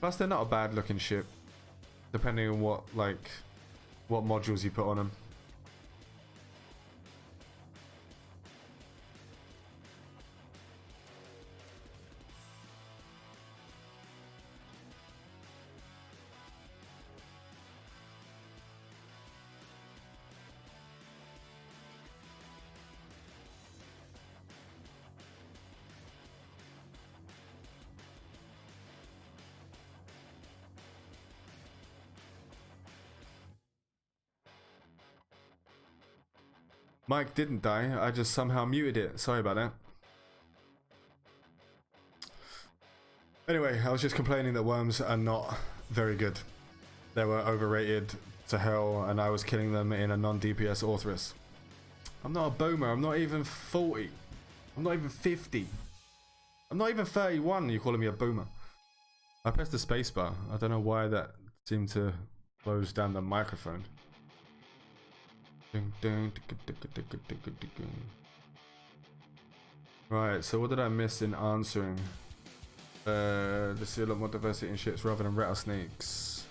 Plus, they're not a bad looking ship, depending on what modules you put on them. Mike didn't die, I just somehow muted it. Sorry about that. Anyway, I was just complaining that worms are not very good. They were overrated to hell, and I was killing them in a non-DPS Orthrus. I'm not a boomer, I'm not even 40. I'm not even 50. I'm not even 31, you're calling me a boomer. I pressed the spacebar. I don't know why that seemed to close down the microphone. Right, so what did I miss in answering? Let's see a lot more diversity in ships rather than rattlesnakes.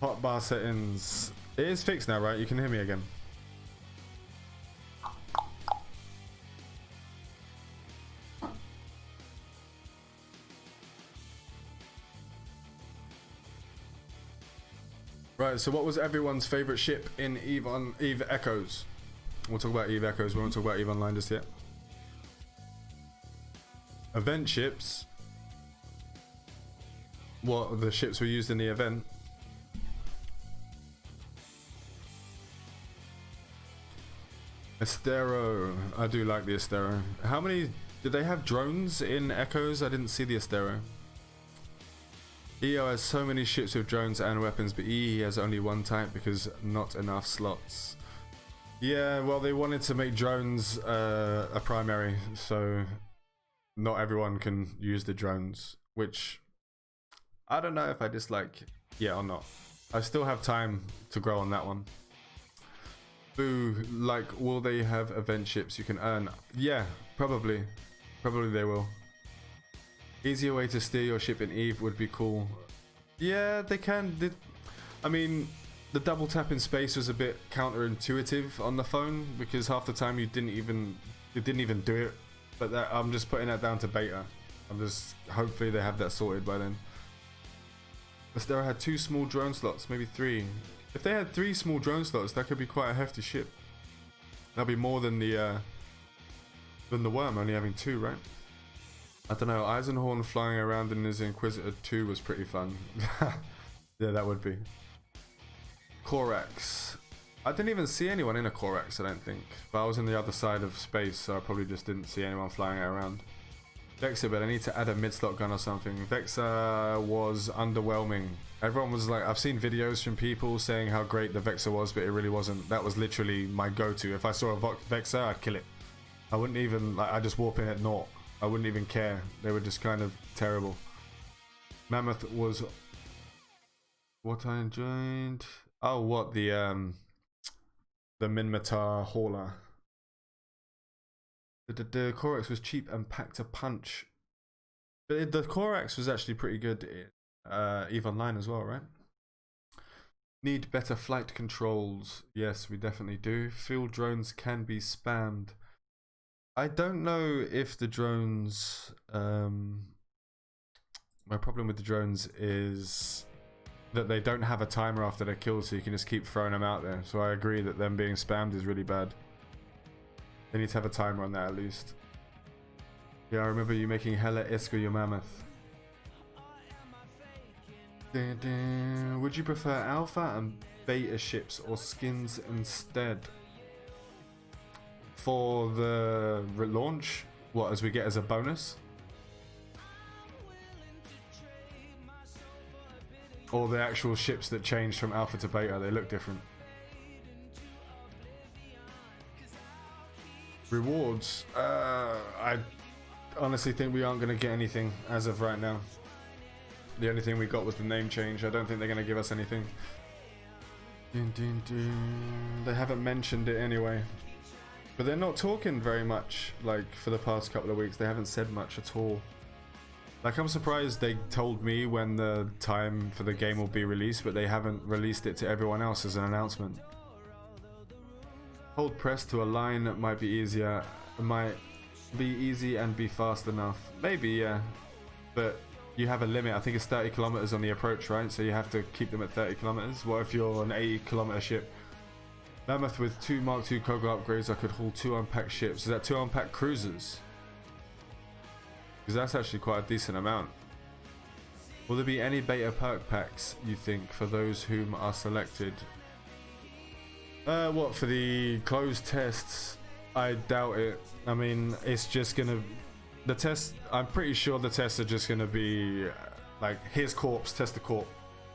Hotbar settings. It is fixed now, right? You can hear me again. Right, so what was everyone's favorite ship in EVE Echoes? We'll talk about EVE Echoes, we won't talk about EVE Online just yet. Event ships. What, the ships were used in the event? Estero. I do like the Estero. How many... Did they have drones in Echoes? I didn't see the Estero. EO has so many ships with drones and weapons, but EE has only one type because not enough slots. Yeah, well, they wanted to make drones a primary, so not everyone can use the drones, which I don't know if I dislike yet or not. I still have time to grow on that one. Boo, like, will they have event ships you can earn? Yeah, probably. Probably they will. Easier way to steer your ship in EVE would be cool. Yeah, they can. I mean, the double tap in space was a bit counterintuitive on the phone because half the time you didn't even do it. But I'm just putting that down to beta. Hopefully they have that sorted by then. Astera had 2 small drone slots, maybe 3. If they had 3 small drone slots, that could be quite a hefty ship. That'd be more than the worm only having 2, right? I don't know, Eisenhorn flying around in his Inquisitor 2 was pretty fun. Yeah, that would be. Corax. I didn't even see anyone in a Corax, I don't think. But I was on the other side of space, so I probably just didn't see anyone flying around. Vexer, but I need to add a mid-slot gun or something. Vexer was underwhelming. Everyone was like, I've seen videos from people saying how great the Vexer was, but it really wasn't. That was literally my go-to. If I saw a Vexer, I'd kill it. I wouldn't even, like, I just warp in at naught. I wouldn't even care. They were just kind of terrible. Mammoth was what I enjoyed. Oh, what, the Minmatar hauler. The Corax was cheap and packed a punch. But the Corax was actually pretty good in EVE Online as well, right? Need better flight controls. Yes, we definitely do. Field drones can be spammed. I don't know if the drones... my problem with the drones is that they don't have a timer after they're killed, so you can just keep throwing them out there. So I agree that them being spammed is really bad. They need to have a timer on that at least. Yeah, I remember you making hella Iska your mammoth. Would you prefer alpha and beta ships or skins instead? For the launch? What, as we get as a bonus? Or the actual ships that change from alpha to beta, they look different. Rewards, I honestly think we aren't going to get anything as of right now. The only thing we got was the name change. I don't think they're going to give us anything. They haven't mentioned it anyway. But they're not talking very much, like, for the past couple of weeks. They haven't said much at all. Like, I'm surprised they told me when the time for the game will be released, but they haven't released it to everyone else as an announcement. Hold press to align might be easier. It might be easy and be fast enough. Maybe, yeah. But you have a limit. I think it's 30 kilometers on the approach, right? So you have to keep them at 30 kilometers. What if you're an 80-kilometer ship? Mammoth with 2 Mark II Kogel upgrades, I could haul 2 unpacked ships. Is that 2 unpacked cruisers? Because that's actually quite a decent amount. Will there be any beta perk packs, you think, for those whom are selected? What, for the closed tests? I doubt it. I mean, it's just gonna... The test... I'm pretty sure the tests are just gonna be... like, here's corpse, test the corp.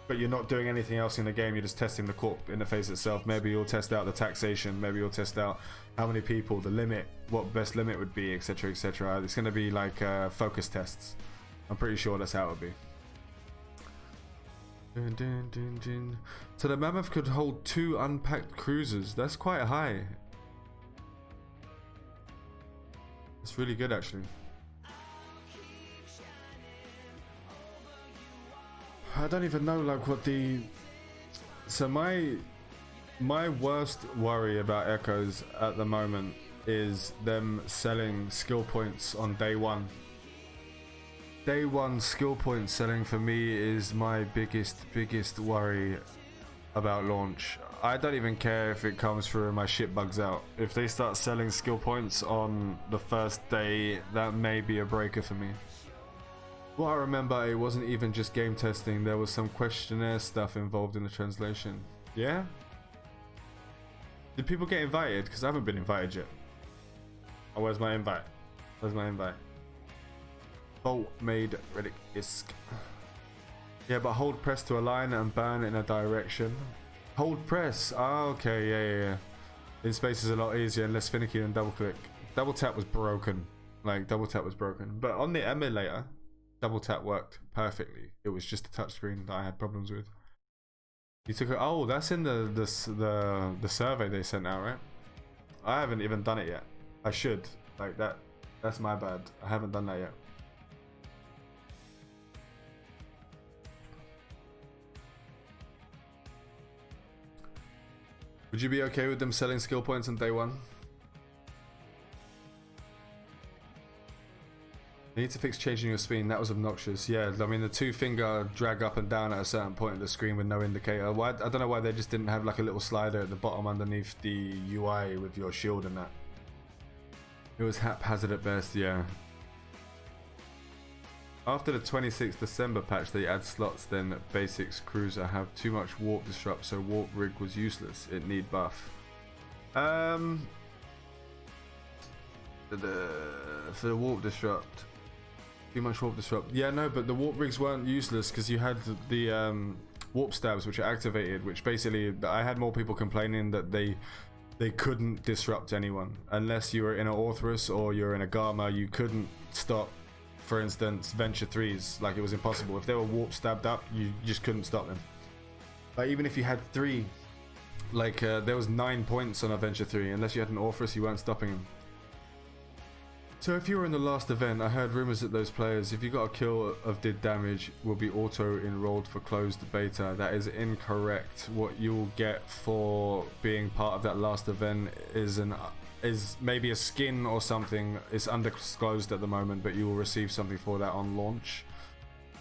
But you're not doing anything else in the game, you're just testing the corp interface itself. Maybe you'll test out the taxation, maybe you'll test out how many people, the limit, what best limit would be, etc, etc. It's gonna be like focus tests. I'm pretty sure that's how it would be. So the Mammoth could hold 2 unpacked cruisers. That's quite high. It's really good, actually. I don't even know, like, what the... So my worst worry about Echoes at the moment is them selling skill points on day one. Day one skill point selling for me is my biggest worry about launch. I don't even care if it comes through and my shit bugs out. If they start selling skill points on the first day, that may be a breaker for me. What I remember, it wasn't even just game testing, there was some questionnaire stuff involved in the translation. Yeah? Did people get invited? Because I haven't been invited yet. Oh, where's my invite? Where's my invite? Bolt made Relic Isk. Yeah, but hold press to align and burn in a direction. Hold press. Oh, okay, yeah. In space is a lot easier and less finicky than double click. Double tap was broken. Like, double tap was broken. But on the emulator, double tap worked perfectly. It was just a touchscreen that I had problems with. You took it. Oh, that's in the survey they sent out, right? I haven't even done it yet. I should. Like that. That's my bad. I haven't done that yet. Would you be okay with them selling skill points on day one? You need to fix changing your screen. That was obnoxious. Yeah, I mean the 2-finger drag up and down at a certain point of the screen with no indicator. Why? I don't know why they just didn't have like a little slider at the bottom underneath the UI with your shield and that. It was haphazard at best, yeah. After the 26th December patch, they add slots, then basics cruiser have too much warp disrupt, so warp rig was useless. It need buff. For the warp disrupt, Too much warp disrupt. Yeah, no, but the warp rigs weren't useless because you had the warp stabs which are activated, which basically I had more people complaining that they couldn't disrupt anyone unless you were in an Orthrus or you're in a Gamma. You couldn't stop, for instance, Venture 3s. Like, it was impossible. If they were warp stabbed up, you just couldn't stop them. Like, even if you had 3, like there was 9 points on a Venture 3, unless you had an Orthrus, you weren't stopping them. So if you were in the last event, I heard rumors that those players, if you got a kill of did damage, will be auto-enrolled for closed beta. That is incorrect. What you'll get for being part of that last event is maybe a skin or something. It's undisclosed at the moment, but you will receive something for that on launch.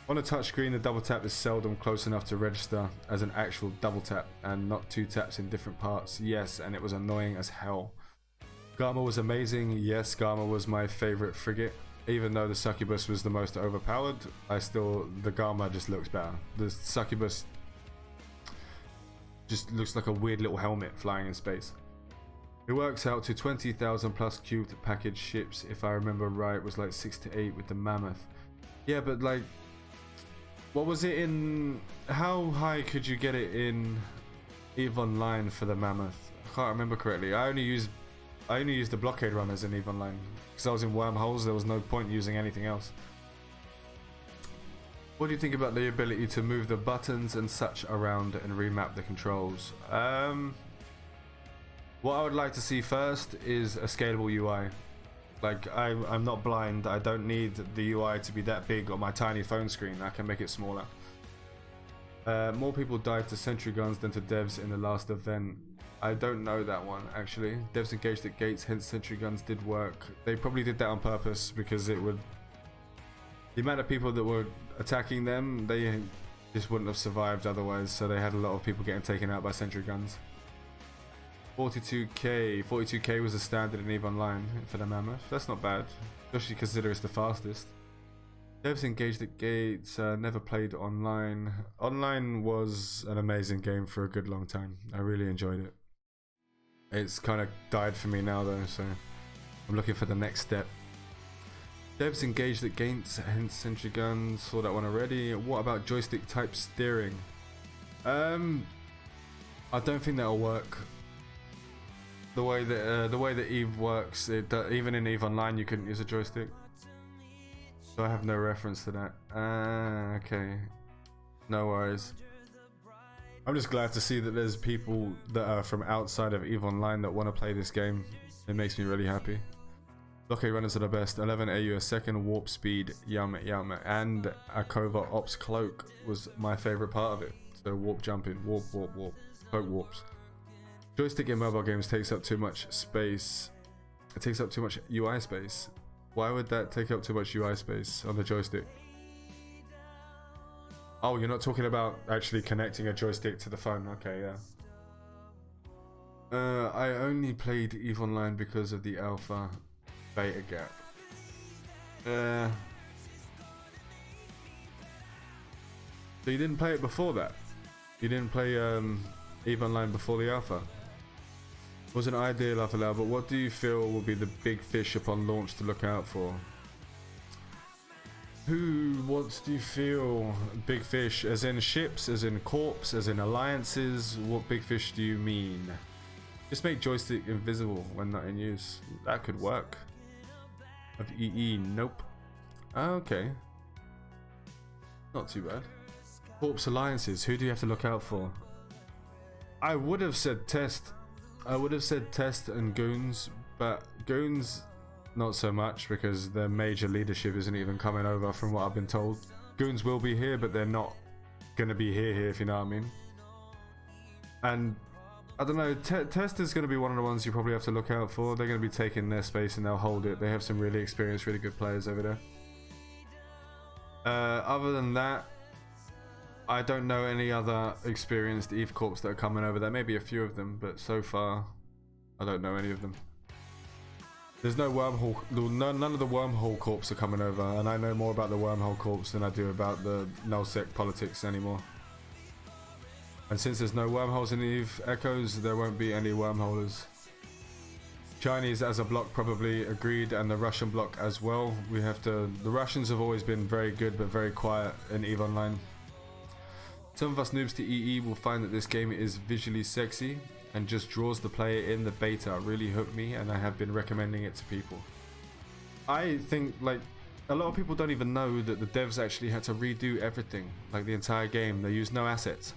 On a touchscreen, the double tap is seldom close enough to register as an actual double tap, and not 2 taps in different parts. Yes, and it was annoying as hell. Gamma was amazing. Yes, Gamma was my favorite frigate. Even though the Succubus was the most overpowered, the Gamma just looks better. The Succubus just looks like a weird little helmet flying in space. It works out to 20,000 plus cubed package ships. If I remember right, it was like 6 to 8 with the Mammoth. Yeah, but like, what was it in? How high could you get it in EVE Online for the Mammoth? I can't remember correctly. I only used the blockade runners in EVE Online because I was in wormholes. There was no point using anything else. What do you think about the ability to move the buttons and such around and remap the controls? What I would like to see first is a scalable UI. Like, I'm not blind. I don't need the UI to be that big on my tiny phone screen. I can make it smaller. More people died to sentry guns than to devs in the last event. I don't know that one, actually. Devs engaged at gates, hence sentry guns did work. They probably did that on purpose because it would... The amount of people that were attacking them, they just wouldn't have survived otherwise, so they had a lot of people getting taken out by sentry guns. 42k was the standard in EVE Online for the Mammoth. That's not bad, especially consider it's the fastest. Devs engaged at gates, never played online. Online was an amazing game for a good long time. I really enjoyed it. It's kind of died for me now though, so I'm looking for the next step. Devs engaged at gates, hence sentry guns. Saw that one already. What about joystick type steering? I don't think that'll work. The way that EVE works, even in EVE Online you couldn't use a joystick. So I have no reference to that. Okay. No worries. I'm just glad to see that there's people that are from outside of EVE Online that want to play this game. It makes me really happy. Blockade runners are the best. 11 AU a second, warp speed, yum yum. And a covert ops cloak was my favorite part of it. So warp jumping, warp, cloak warps. Joystick in mobile games takes up too much space. It takes up too much UI space. Why would that take up too much UI space on the joystick? Oh, you're not talking about actually connecting a joystick to the phone. Okay, yeah. I only played EVE Online because of the alpha beta gap. So you didn't play it before that? You didn't play EVE Online before the alpha? Wasn't ideal after that, but what do you feel will be the big fish upon launch to look out for? What do you feel big fish? As in ships, as in corps, as in alliances? What big fish do you mean? Just make joystick invisible when not in use. That could work. Of EE, nope. Okay. Not too bad. Corps alliances, who do you have to look out for? I would have said test. I would have said test and goons, but goons not so much because their major leadership isn't even coming over from what I've been told. Goons will be here, but they're not gonna be here if you know what I mean. And I don't know, test is gonna be one of the ones you probably have to look out for. They're gonna be taking their space and they'll hold it. They have some really experienced, really good players over there. Other than that, I don't know any other experienced EVE corps that are coming over. There may be a few of them, but so far I don't know any of them. There's no wormhole, none of the wormhole corps are coming over, and I know more about the wormhole corps than I do about the nullsec politics anymore. And since there's no wormholes in EVE Echoes, there won't be any wormholers. Chinese as a block probably agreed, and the Russian block as well. We have to. The Russians have always been very good but very quiet in EVE Online. Some of us noobs to EE will find that this game is visually sexy and just draws the player in. The beta really hooked me, and I have been recommending it to people. I think like a lot of people don't even know that the devs actually had to redo everything, like the entire game. They used no assets,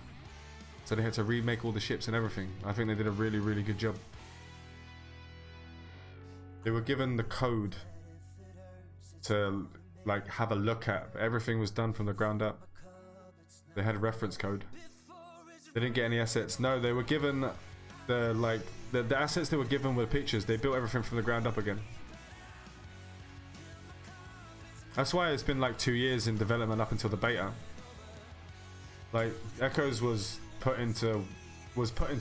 so they had to remake all the ships and everything. I think they did a really good job. They were given the code to like have a look at. Everything was done from the ground up. They had a reference code. They didn't get any assets. No, they were given the assets they were given were pictures. They built everything from the ground up again. That's why it's been like 2 years in development up until the beta. Like Echoes was put into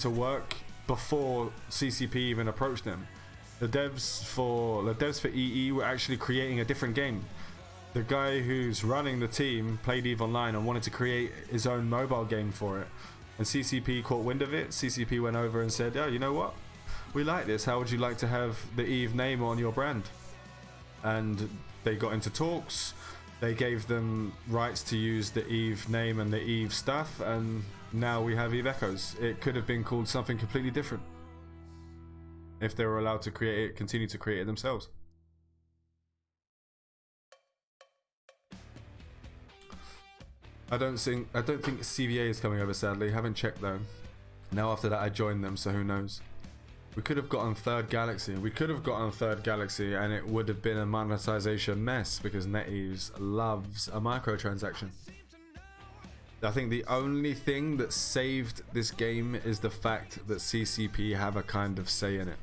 work before CCP even approached them. The devs for EE were actually creating a different game. The guy who's running the team played EVE Online and wanted to create his own mobile game for it. And CCP caught wind of it. CCP went over and said, "Oh, you know what? We like this. How would you like to have the EVE name on your brand?" And they got into talks. They gave them rights to use the EVE name and the EVE stuff, and now we have EVE Echoes. It could have been called something completely different if they were allowed to create it, continue to create it themselves. I don't think CVA is coming over, sadly. Haven't checked though. Now after that I joined them, so who knows. We could have gotten Third Galaxy. We could have gotten Third Galaxy, and it would have been a monetization mess because NetEase loves a microtransaction. I think the only thing that saved this game is the fact that CCP have a kind of say in it.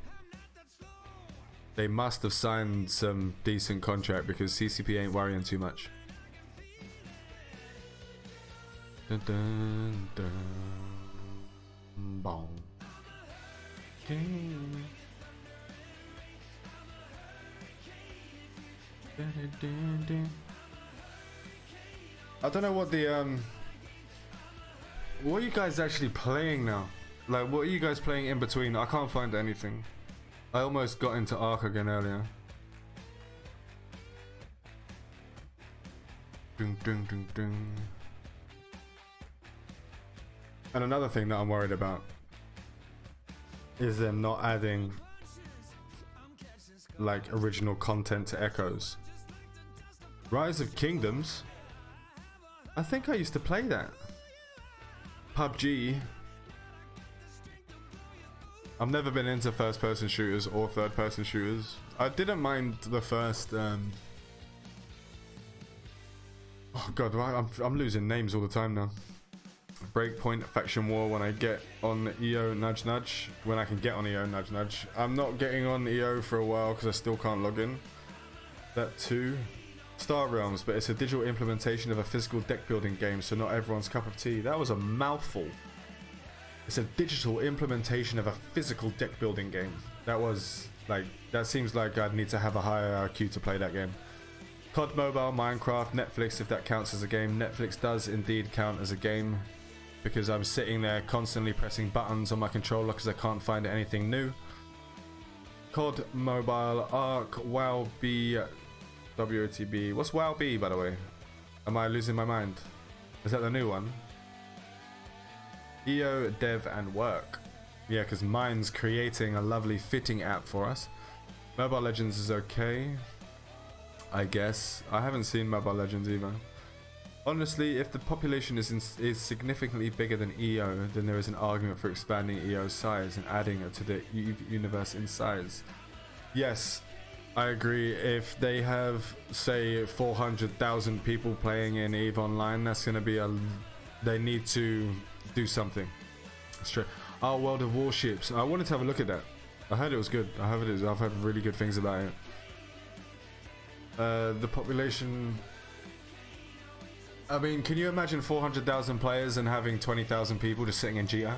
They must have signed some decent contract because CCP ain't worrying too much. Dun, dun, dun. Bong. Okay. Dun, dun, dun, dun. I don't know what the what are you guys actually playing now? Like, what are you guys playing in between? I can't find anything. I almost got into Ark again earlier. Dun, dun, dun, dun. And another thing that I'm worried about is them not adding like original content to Echoes. Rise of Kingdoms? I think I used to play that. PUBG. I've never been into first person shooters or third person shooters. I didn't mind the first oh god, I'm losing names all the time now. Breakpoint, Faction War when I get on EO nudge nudge. When I can get on EO nudge nudge. I'm not getting on EO for a while because I still can't log in. That too. Star Realms, but it's a digital implementation of a physical deck building game, so not everyone's cup of tea. That was a mouthful. It's a digital implementation of a physical deck building game. That was like, that seems like I'd need to have a higher IQ to play that game. COD Mobile, Minecraft, Netflix, if that counts as a game. Netflix does indeed count as a game because I'm sitting there constantly pressing buttons on my controller because I can't find anything new. COD Mobile, Ark, WoW B, WOTB. What's WoW B, by the way? Am I losing my mind? Is that the new one? EO, Dev, and Work. Yeah, because mine's creating a lovely fitting app for us. Mobile Legends is okay, I guess. I haven't seen Mobile Legends either. Honestly, if the population is significantly bigger than EO, then there is an argument for expanding EO's size and adding it to the universe in size. Yes, I agree. If they have, say, 400,000 people playing in EVE Online, that's going to be a... They need to do something. That's true. Oh, World of Warships. I wanted to have a look at that. I heard it was good. I've heard really good things about it. The population... I mean, can you imagine 400,000 players and having 20,000 people just sitting in Jita?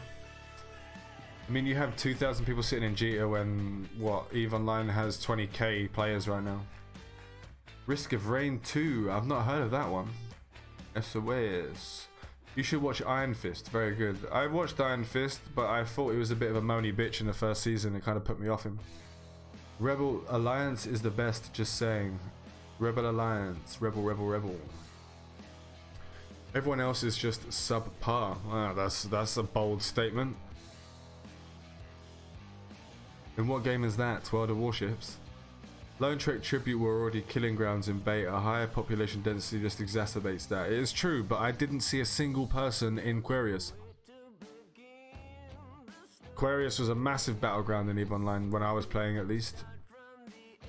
I mean, you have 2,000 people sitting in Jita when, what, EVE Online has 20k players right now. Risk of Rain 2, I've not heard of that one. SOS. You should watch Iron Fist, very good. I watched Iron Fist, but I thought he was a bit of a moany bitch in the first season. It kind of put me off him. Rebel Alliance is the best, just saying. Rebel Alliance. Rebel, rebel, rebel. Everyone else is just subpar. Ah, that's a bold statement. In what game is that? World of Warships? Lone Trek Tribute were already killing grounds in beta. Higher population density just exacerbates that. It is true, but I didn't see a single person in Quarius. Quarius was a massive battleground in EVE Online when I was playing, at least.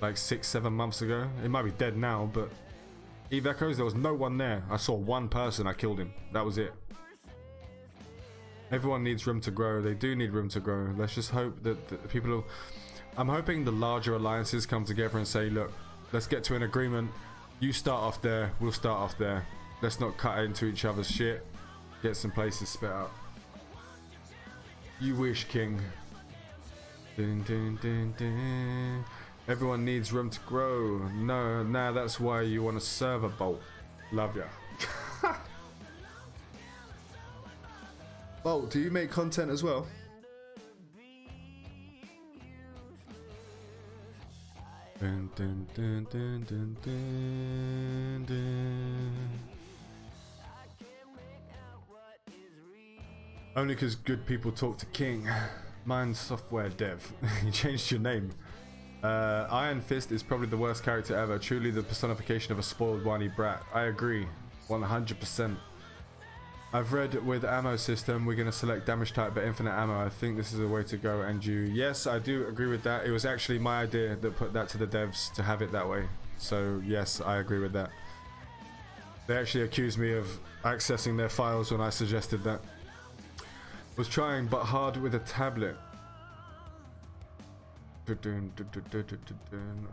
Like 6-7 months ago. It might be dead now, but EVE Echoes, there was no one there. I saw one person, I killed him. That was it. Everyone needs room to grow. They do need room to grow. Let's just hope that the people will... I'm hoping the larger alliances come together and say, look, let's get to an agreement. You start off there, we'll start off there. Let's not cut into each other's shit. Get some places spit out. You wish, King. Dun, dun, dun, dun. Everyone needs room to grow. No, nah, that's why you want a server bolt. Love ya. Bolt, do you make content as well? Dun, dun, dun, dun, dun, dun, dun. Only because good people talk to King. Mine's software dev. You changed your name. Iron Fist is probably the worst character ever. Truly the personification of a spoiled whiny brat. I agree. 100%. I've read with ammo system, we're going to select damage type but infinite ammo. I think this is the way to go, and you... Yes, I do agree with that. It was actually my idea that put that to the devs to have it that way. So, yes, I agree with that. They actually accused me of accessing their files when I suggested that. Was trying, but hard with a tablet.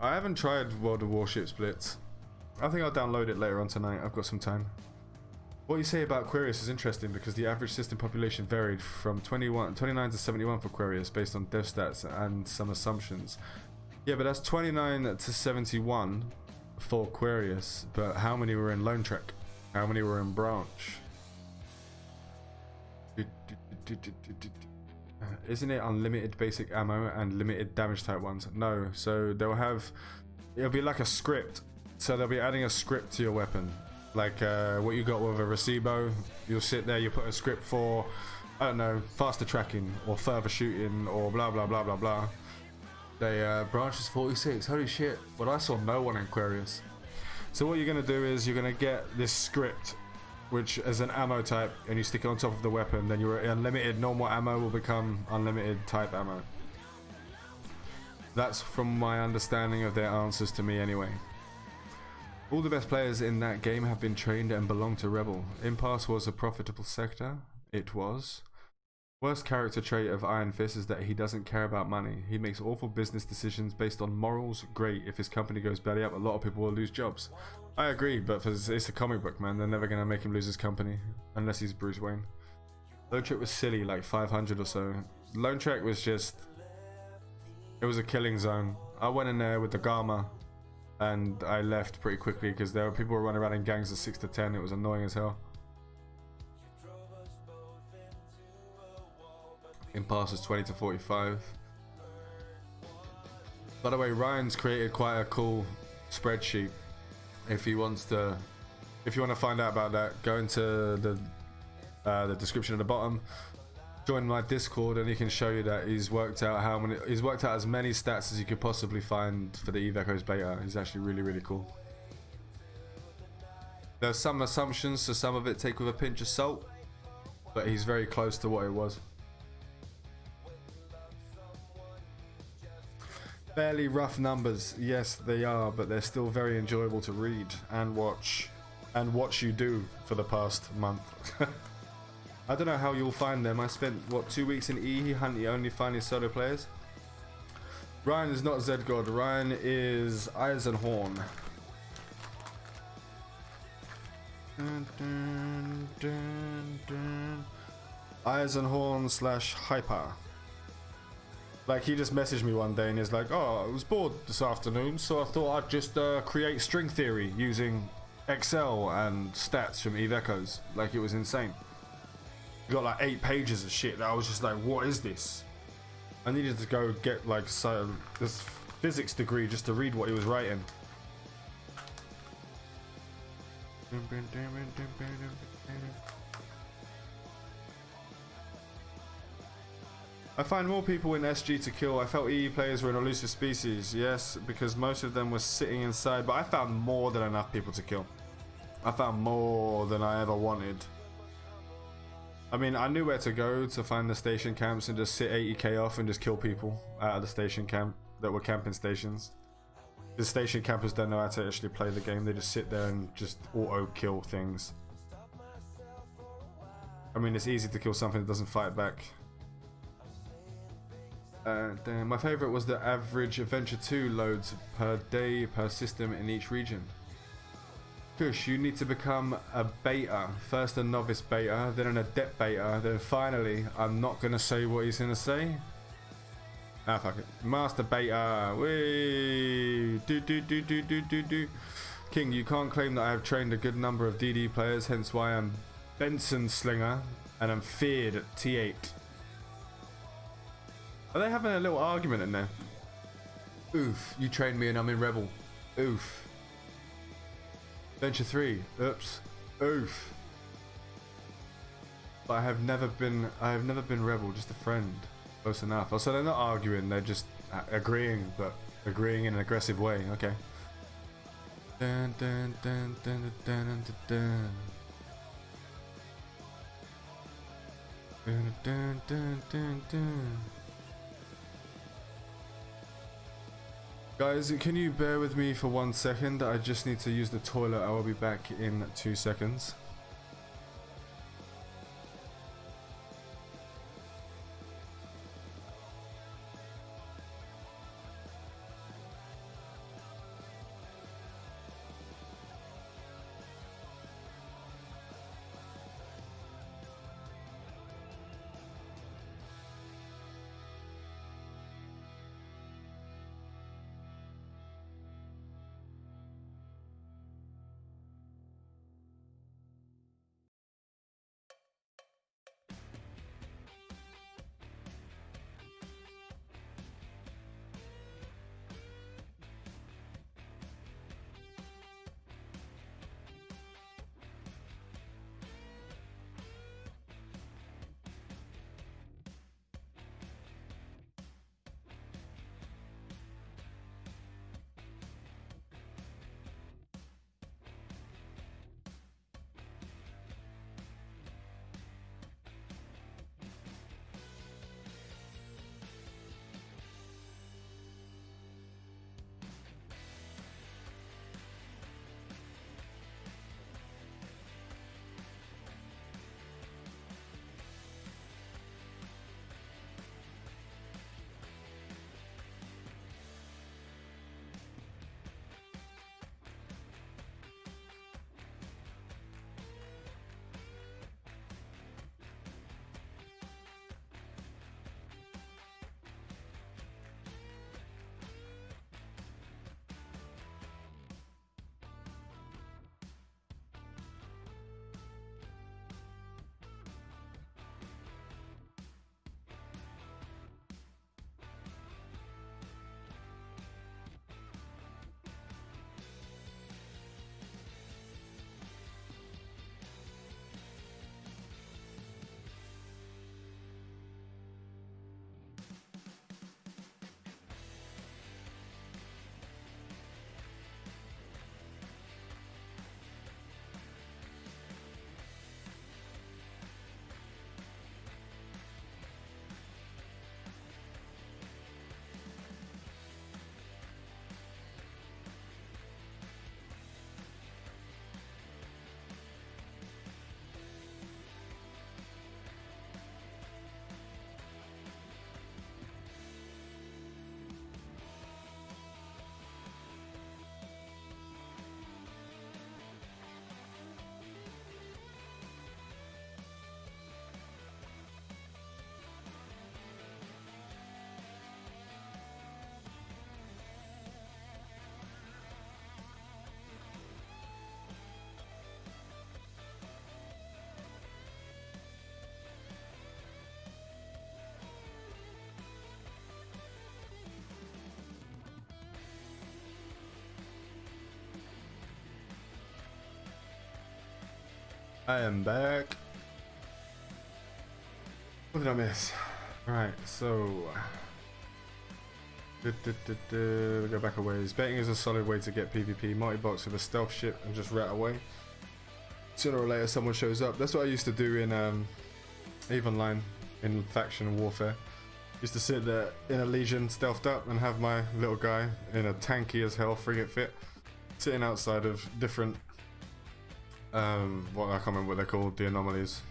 I haven't tried World of Warships Blitz. I think I'll download it later on tonight. I've got some time. What you say about Quarius is interesting because the average system population varied from 29 to 71 for Quarius based on dev stats and some assumptions. Yeah, but that's 29 to 71 for Quarius. But how many were in Lone Trek? How many were in Branch? Isn't it unlimited basic ammo and limited damage type ones? No, so they'll have... It'll be like a script. So they'll be adding a script to your weapon. Like what you got with a Recibo, you'll sit there, you put a script for, I don't know, faster tracking or further shooting or blah blah blah blah blah. They branches 46, holy shit. But I saw no one in Quarius. So what you're gonna do is you're gonna get this script, which is an ammo type, and you stick it on top of the weapon. Then your unlimited normal ammo will become unlimited type ammo. That's from my understanding of their answers to me anyway. All the best players in that game have been trained and belong to Rebel. Impasse was a profitable sector. It was. Worst character trait of Iron Fist is that he doesn't care about money. He makes awful business decisions based on morals. Great, if his company goes belly up, a lot of people will lose jobs. I agree, but it's a comic book, man. They're never going to make him lose his company. Unless he's Bruce Wayne. Lone Trek was silly, like 500 or so. Lone Trek was just... It was a killing zone. I went in there with the Gamma. And I left pretty quickly because there were people who were running around in gangs of 6 to 10. It was annoying as hell. Impasse was 20 to 45. By the way, Ryan's created quite a cool spreadsheet. If you want to find out about that, go into the description at the bottom. Join my Discord, and he can show you that he's worked out as many stats as you could possibly find for the EVE Echoes beta. He's actually really, really cool. There's some assumptions, so some of it take with a pinch of salt, but he's very close to what it was. Fairly rough numbers, yes they are, but they're still very enjoyable to read and watch you do for the past month. I don't know how you'll find them. I spent, what, 2 weeks in E hunting only finding solo players. Ryan is not Zedgod. Ryan is Eisenhorn. Eisenhorn / Hyper. Like, he just messaged me one day and he's like, oh, I was bored this afternoon, so I thought I'd just create string theory using Excel and stats from EVE Echoes. Like, it was insane. Got like 8 pages of shit that I was just like, what is this? I needed to go get like this physics degree just to read what he was writing. I find more people in SG to kill. I felt EE players were an elusive species. Yes, because most of them were sitting inside, but I found more than enough people to kill. I found more than I ever wanted. I mean, I knew where to go to find the station camps and just sit 80k off and just kill people out of the station camp that were camping stations. The station campers don't know how to actually play the game. They just sit there and just auto kill things. I mean, it's easy to kill something that doesn't fight back. Damn. My favorite was the average Adventure 2 loads per day per system in each region. Kush, you need to become a beta. First a novice beta, then an adept beta, then finally, I'm not gonna say what he's gonna say. Ah, fuck it. Master beta. Whee! Do. King, you can't claim that I have trained a good number of DD players, hence why I'm Benson Slinger and I'm feared at T8. Are they having a little argument in there? Oof, you trained me and I'm in Rebel. Oof. Venture 3. Oops. Oof. But I have never been Rebel, just a friend. Close enough. Also, they're not arguing, they're just agreeing, but agreeing in an aggressive way. Okay. Dun, dun, dun, dun, dun, dun, dun, dun. Dun, dun, dun, dun. Guys, can you bear with me for 1 second? I just need to use the toilet. I will be back in 2 seconds. I am back. What did I miss? Right, so we go back a ways. Betting is a solid way to get PvP. Multi-box with a stealth ship and just rat away. Sooner or later someone shows up. That's what I used to do in EVE Online, in faction warfare. Used to sit there in a legion stealthed up and have my little guy in a tanky as hell frigate fit sitting outside of different what I can't remember what they're called, the anomalies,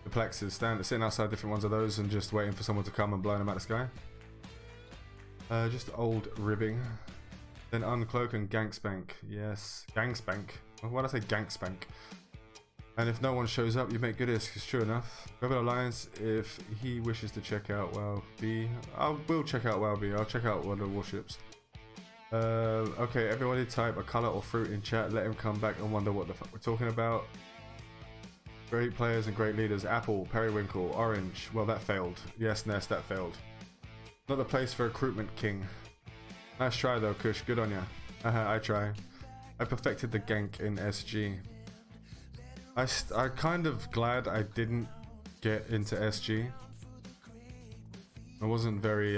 the plexes, sitting outside different ones of those and just waiting for someone to come and blow them out of the sky. Just old ribbing. Then uncloak and gangspank. Yes, gangspank. Why did I say gangspank? And if no one shows up, you make good isks. True enough. Rebel Alliance, if he wishes to check out WoW B, I will check out WoW B. I'll check out one of the warships. Okay, everybody type a color or fruit in chat. Let him come back and wonder what the fuck we're talking about. Great players and great leaders. Apple, periwinkle, orange. Well, that failed. Yes, Ness, that failed. Not the place for recruitment king. Nice try though, Kush. Good on ya. I try. I perfected the gank in SG. I kind of glad I didn't get into SG. I wasn't very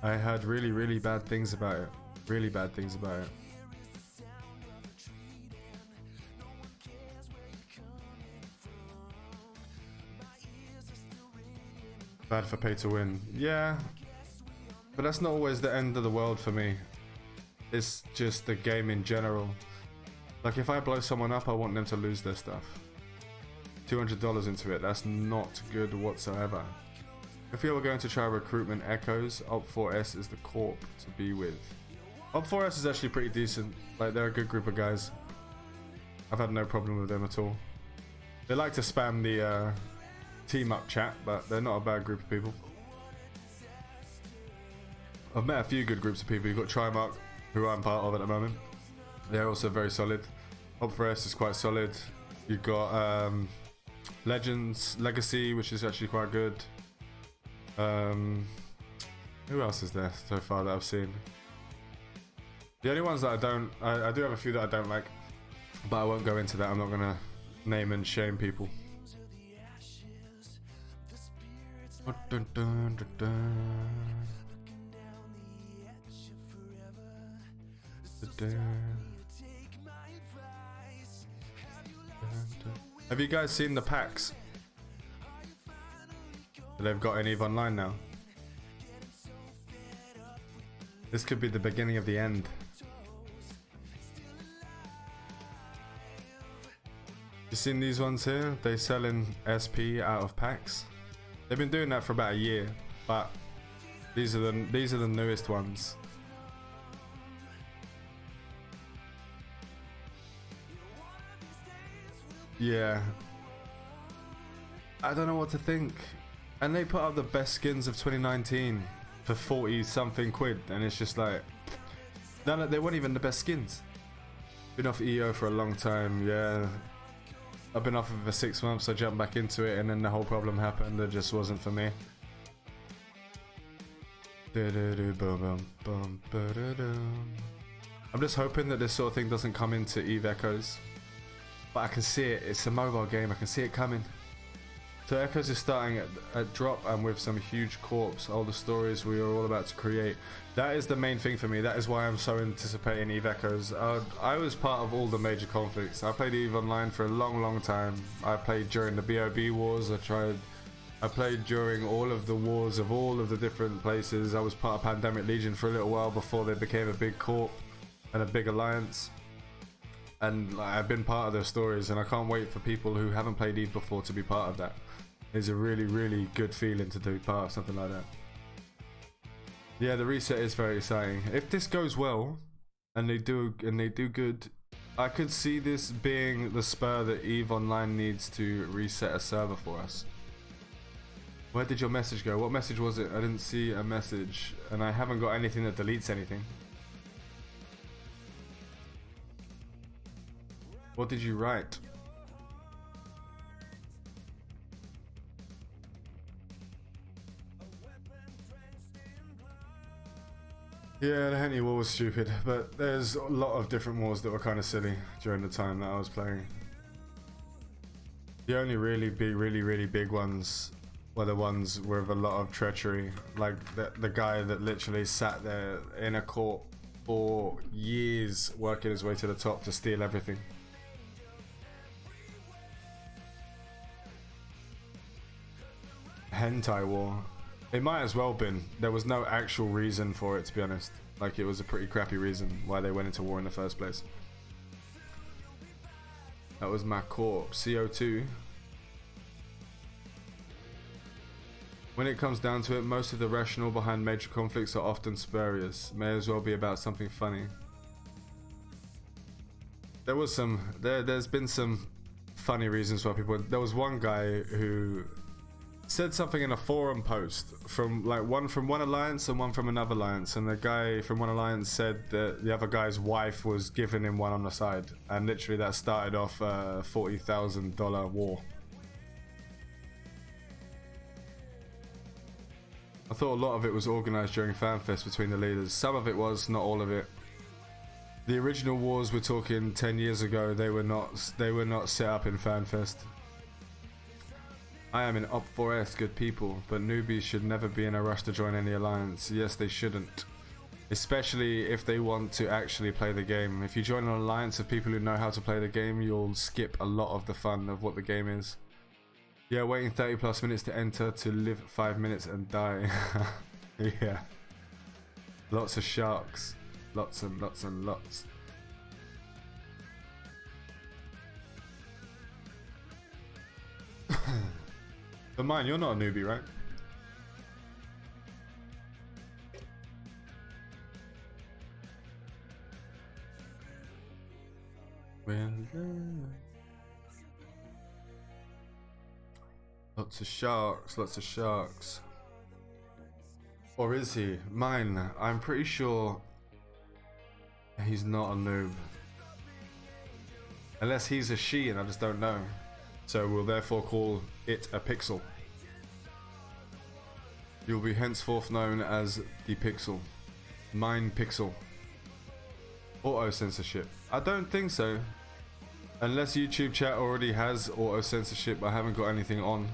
I heard really bad things about it. Really bad things about it. Bad for pay to win. Yeah. But that's not always the end of the world for me. It's just the game in general. Like if I blow someone up, I want them to lose their stuff. $200 into it, that's not good whatsoever. If you were going to try recruitment echoes, Op 4S is the corp to be with. Op 4S is actually pretty decent. Like they're a good group of guys. I've had no problem with them at all. They like to spam the team up chat, but they're not a bad group of people. I've met a few good groups of people. You've got Trimark, who I'm part of at the moment. They're also very solid. Op 4S is quite solid. You've got Legends, Legacy, which is actually quite good. Who else is there so far that I've seen? The only ones that I do have a few that I don't like, but I won't go into that. I'm not gonna name and shame people. Dun, dun, dun, dun. Have you guys seen the packs that they've got in EVE Online now? This could be the beginning of the end. You seen these ones here? They sell in SP out of packs. They've been doing that for about a year, but these are the newest ones. Yeah, I don't know what to think. And they put up the best skins of 2019 for 40 something quid, and it's just like, no, they weren't even the best skins. Been off EO for a long time. Yeah, I've been off of it for 6 months. I jumped back into it, and then the whole problem happened. It just wasn't for me. I'm just hoping that this sort of thing doesn't come into EVE Echoes. But I can see it. It's a mobile game. I can see it coming. So Echoes is starting at drop and with some huge corpse. All the stories we are all about to create. That is the main thing for me. That is why I'm so anticipating EVE Echoes. I was part of all the major conflicts. I played EVE Online for a long time. I played during the BOB wars. I played during all of the wars of all of the different places. I was part of Pandemic Legion for a little while before they became a big corp and a big alliance. And I've been part of their stories, and I can't wait for people who haven't played EVE before to be part of that. It's a really good feeling to be part of something like that. Yeah, the reset is very exciting. If this goes well, and they do good, I could see this being the spur that EVE Online needs to reset a server for us. Where did your message go? What message was it? I didn't see a message, and I haven't got anything that deletes anything. What did you write? Yeah, the Henty War was stupid, but there's a lot of different wars that were kind of silly during the time that I was playing. The only really big ones were the ones with a lot of treachery, like the guy that literally sat there in a court for years working his way to the top to steal everything. Hentai war. It might as well been. There was no actual reason for it, to be honest. Like, it was a pretty crappy reason why they went into war in the first place. That was my corpse. CO2. When it comes down to it, most of the rationale behind major conflicts are often spurious. May as well be about something funny. There was there's been some funny reasons why people. There was one guy who said something in a forum post from one from one alliance and one from another alliance, and the guy from one alliance said that the other guy's wife was giving him one on the side, and literally that started off a $40,000 war. I thought a lot of it was organized during FanFest between the leaders. Some of it was, not all of it. The original wars we're talking 10 years ago, they were not set up in FanFest. I am in Op 4S, good people, but newbies should never be in a rush to join any alliance. Yes, they shouldn't. Especially if they want to actually play the game. If you join an alliance of people who know how to play the game, you'll skip a lot of the fun of what the game is. Yeah, waiting 30 plus minutes to enter, to live 5 minutes and die. Yeah. Lots of sharks. Lots and lots and lots. But mine, you're not a newbie, right? Lots of sharks, lots of sharks. Or is he? Mine, I'm pretty sure he's not a noob. Unless he's a she and I just don't know. So we'll therefore call it a pixel. You'll be henceforth known as the pixel. Mine pixel. Auto censorship. I don't think so. Unless YouTube chat already has auto censorship, I haven't got anything on.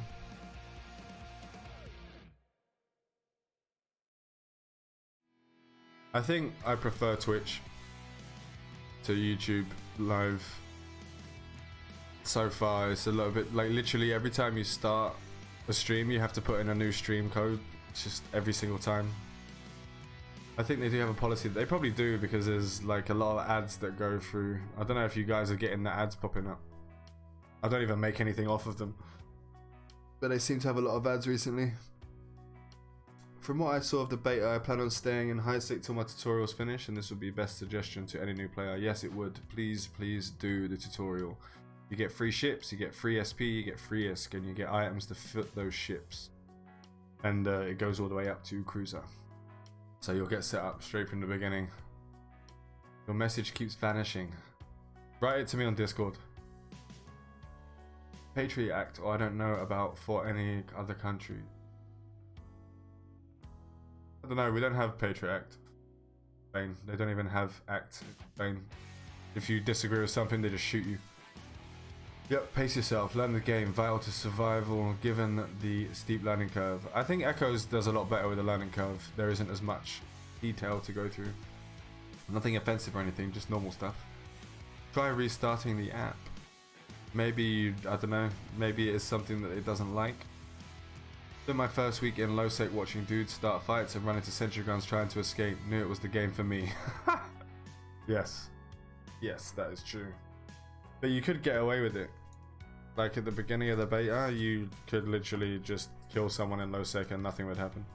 I think I prefer Twitch to YouTube live. So far, it's a little bit like literally every time you start a stream, you have to put in a new stream code. It's just every single time. I think they do have a policy. They probably do because there's like a lot of ads that go through. I don't know if you guys are getting the ads popping up. I don't even make anything off of them, but they seem to have a lot of ads recently. From what I saw of the beta, I plan on staying in high sec till my tutorials finish, and this would be best suggestion to any new player. Yes, it would. Please do the tutorial. You get free ships, you get free SP, you get free ISK, and you get items to fit those ships. And it goes all the way up to Cruiser. So you'll get set up straight from the beginning. Your message keeps vanishing. Write it to me on Discord. Patriot Act, or I don't know about for any other country. I don't know, we don't have Patriot Act. Spain. They don't even have Act in Spain. If you disagree with something, they just shoot you. Yep, pace yourself, learn the game, vital to survival given the steep learning curve. I think Echoes does a lot better with the learning curve. There isn't as much detail to go through. Nothing offensive or anything, just normal stuff. Try restarting the app. Maybe, I don't know, maybe it is something that it doesn't like. Spent my first week in low sec watching dudes start fights and run into sentry guns trying to escape. Knew it was the game for me. Yes. Yes, that is true. But you could get away with it. Like at the beginning of the beta, you could literally just kill someone in low sec and nothing would happen.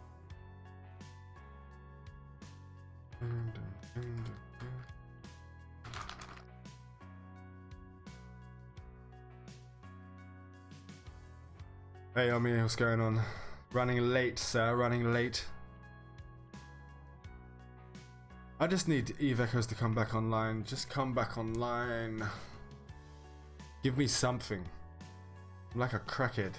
Hey Omi, what's going on? Running late, sir, running late. I just need Eve Echoes to come back online. Just come back online. Give me something. I'm like a crackhead.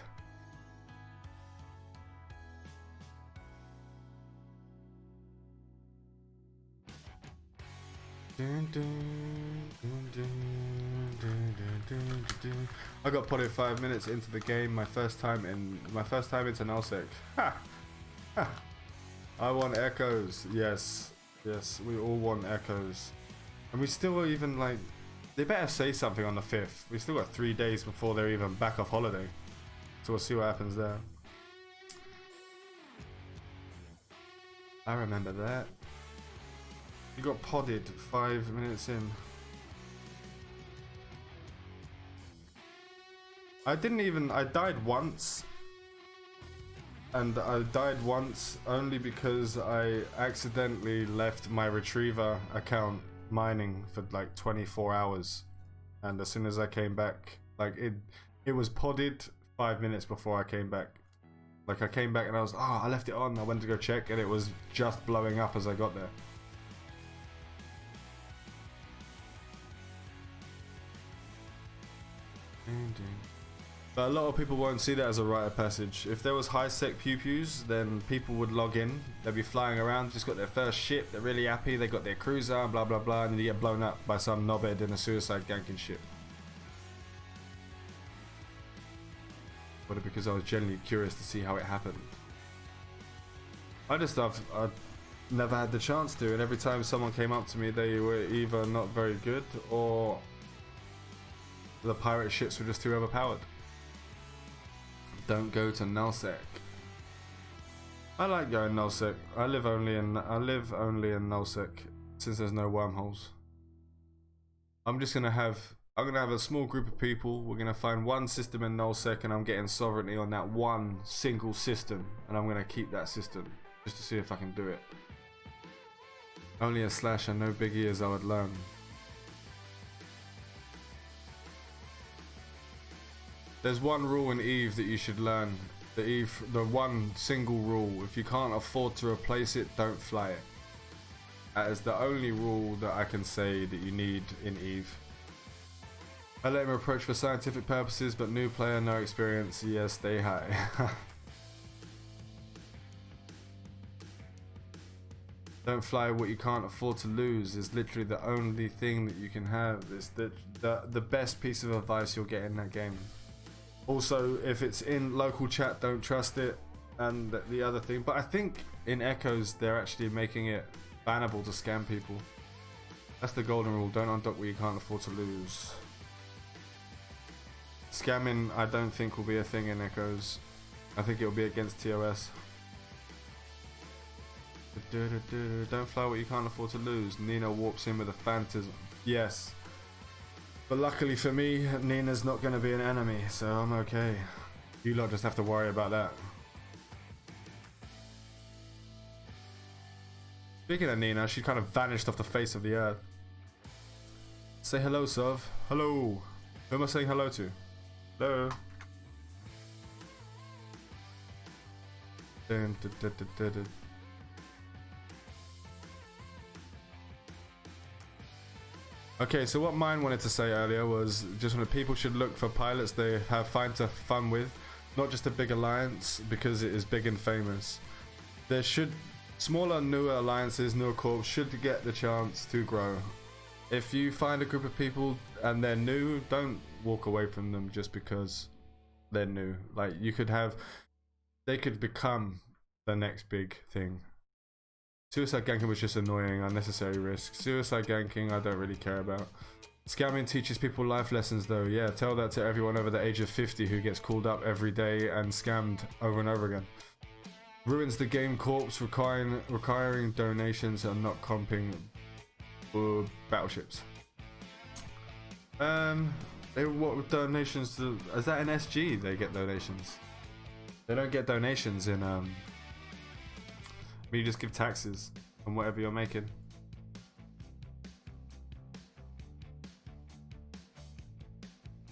I got potted 5 minutes into the game. My first time into nullsec. Ha! Ha! I want echoes. Yes, yes, we all want echoes, and we still even like. They better say something on the 5th. We still got 3 days before they're even back off holiday, so we'll see what happens there. I remember that. You got podded 5 minutes in. I died once. And I died once only because I accidentally left my retriever account mining for like 24 hours. And as soon as I came back, like it was podded 5 minutes before I came back. Like I came back and I was, I left it on. I went to go check and it was just blowing up as I got there. But a lot of people won't see that as a rite of passage. If there was high sec pew-pews, then people would log in. They'd be flying around, just got their first ship, they're really happy, they got their cruiser, blah blah blah, and then you get blown up by some knobhead in a suicide ganking ship. But because I was genuinely curious to see how it happened. I've never had the chance to, and every time someone came up to me, they were either not very good or the pirate ships were just too overpowered. Don't go to nullsec. I like going nullsec. I live only in nullsec since there's no wormholes. I'm gonna have a small group of people. We're gonna find one system in nullsec, and I'm getting sovereignty on that one single system, and I'm gonna keep that system just to see if I can do it. Only a slash and no biggie as I would learn. There's one rule in Eve that you should learn. The one single rule. If you can't afford to replace it, don't fly it. That is the only rule that I can say that you need in Eve. I let him approach for scientific purposes, but new player, no experience. Yes, stay high. Don't fly what you can't afford to lose is literally the only thing that you can have. It's the best piece of advice you'll get in that game. Also, if it's in local chat, don't trust it, and the other thing. But I think in Echoes, they're actually making it bannable to scam people. That's the golden rule. Don't undock what you can't afford to lose. Scamming, I don't think will be a thing in Echoes. I think it will be against TOS. Don't fly what you can't afford to lose. Nina warps in with a phantasm. Yes. But luckily for me, Nina's not going to be an enemy, so I'm okay. You lot just have to worry about that. Speaking of Nina, she kind of vanished off the face of the earth. Say hello, Sov. Hello. Who am I saying hello to? Hello. Okay, so what mine wanted to say earlier was just when people should look for pilots they find fun with, not just a big alliance because it is big and famous. There should smaller, newer alliances, newer corps should get the chance to grow. If you find a group of people and they're new, don't walk away from them just because they're new. Like they could become the next big thing. Suicide ganking was just annoying, unnecessary risk. Suicide ganking, I don't really care about. Scamming teaches people life lessons though. Yeah, tell that to everyone over the age of 50 who gets called up every day and scammed over and over again. Ruins the game corpse, requiring donations and not comping battleships. What donations do, is that in SG they get donations? They don't get donations in you just give taxes on whatever you're making.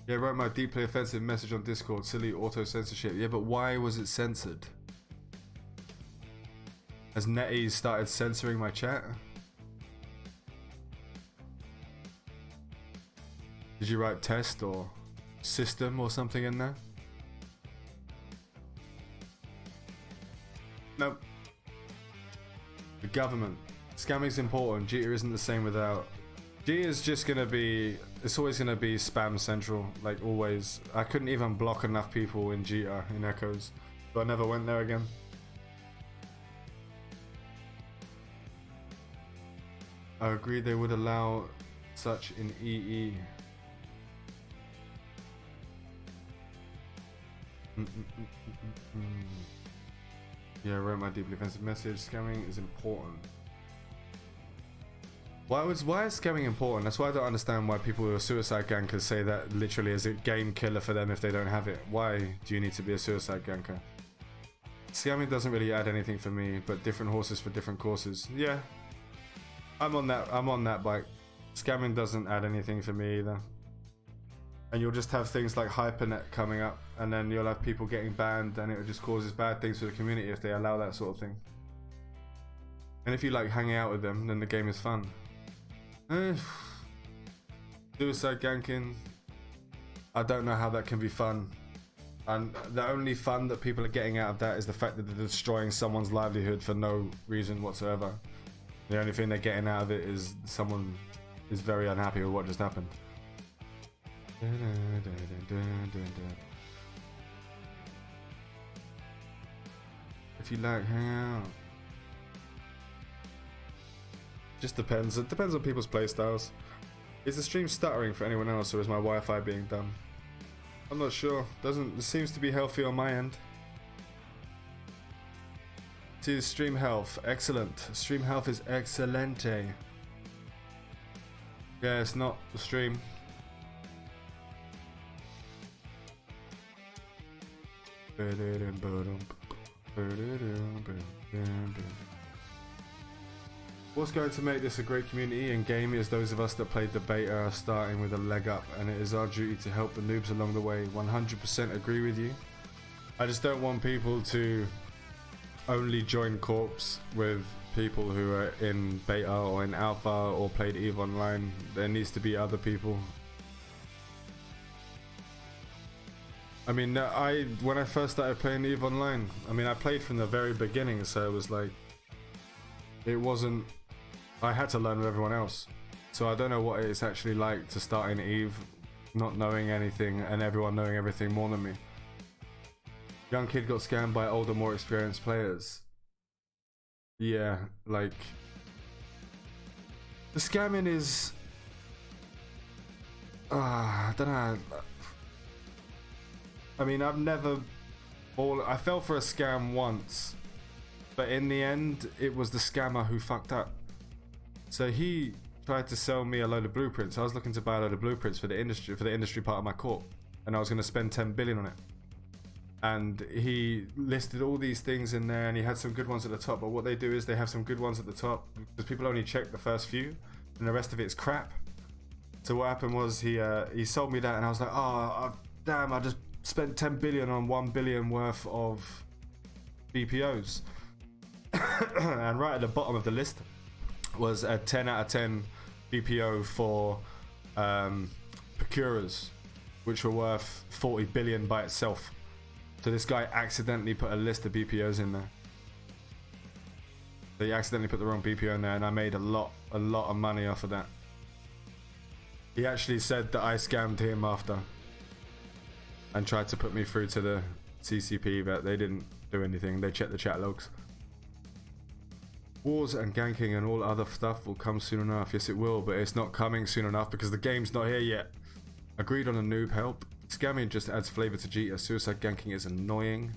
Yeah, I wrote my deeply offensive message on Discord. Silly auto censorship. Yeah, but why was it censored? Has NetEase started censoring my chat? Did you write test or system or something in there? Nope. The government. Scamming's important. Jita isn't the same without. Jita is just gonna be it's always gonna be spam central, like always. I couldn't even block enough people in GTA in Echoes, so I never went there again. I agree they would allow such in EE. Yeah, I wrote my deeply offensive message. Scamming is important. Why is scamming important? That's why I don't understand why people who are suicide gankers say that literally is a game killer for them if they don't have it. Why do you need to be a suicide ganker? Scamming doesn't really add anything for me, but different horses for different courses. Yeah, I'm on that bike. Scamming doesn't add anything for me either. And you'll just have things like Hypernet coming up, and then you'll have people getting banned, and it just causes bad things for the community if they allow that sort of thing. And if you like hanging out with them, then the game is fun. Suicide ganking, I don't know how that can be fun. And the only fun that people are getting out of that is the fact that they're destroying someone's livelihood for no reason whatsoever. The only thing they're getting out of it is someone is very unhappy with what just happened. If you like hang out, just depends. It depends on people's playstyles. Is the stream stuttering for anyone else, or is my Wi-Fi being dumb? I'm not sure. It seems to be healthy on my end. See the stream health, excellent. Stream health is excelente. Yeah, it's not the stream. What's going to make this a great community and game is those of us that played the beta are starting with a leg up, and it is our duty to help the noobs along the way. 100% agree with you. I just don't want people to only join corps with people who are in beta or in alpha or played EVE Online. There needs to be other people. I mean, when I first started playing EVE Online, I mean, I played from the very beginning, so it was like, it wasn't, I had to learn with everyone else. So I don't know what it's actually like to start in EVE, not knowing anything and everyone knowing everything more than me. Young kid got scammed by older, more experienced players. Yeah, like, the scamming is, I don't know. I mean, I fell for a scam once, but in the end, it was the scammer who fucked up. So he tried to sell me a load of blueprints. I was looking to buy a load of blueprints for the industry part of my corp, and I was going to spend 10 billion on it. And he listed all these things in there, and he had some good ones at the top. But what they do is they have some good ones at the top because people only check the first few, and the rest of it's crap. So what happened was he sold me that, and I was like, oh damn! I just spent 10 billion on 1 billion worth of BPOs. And right at the bottom of the list was a 10 out of 10 BPO for procurers, which were worth 40 billion by itself. So this guy accidentally put a list of BPOs in there. So he accidentally put the wrong BPO in there, and I made a lot of money off of that. He actually said that I scammed him after and tried to put me through to the CCP, but they didn't do anything. They checked the chat logs. Wars and ganking and all other stuff will come soon enough. Yes, it will, but it's not coming soon enough because the game's not here yet. Agreed on a noob help. Scamming just adds flavor to GTA. Suicide ganking is annoying.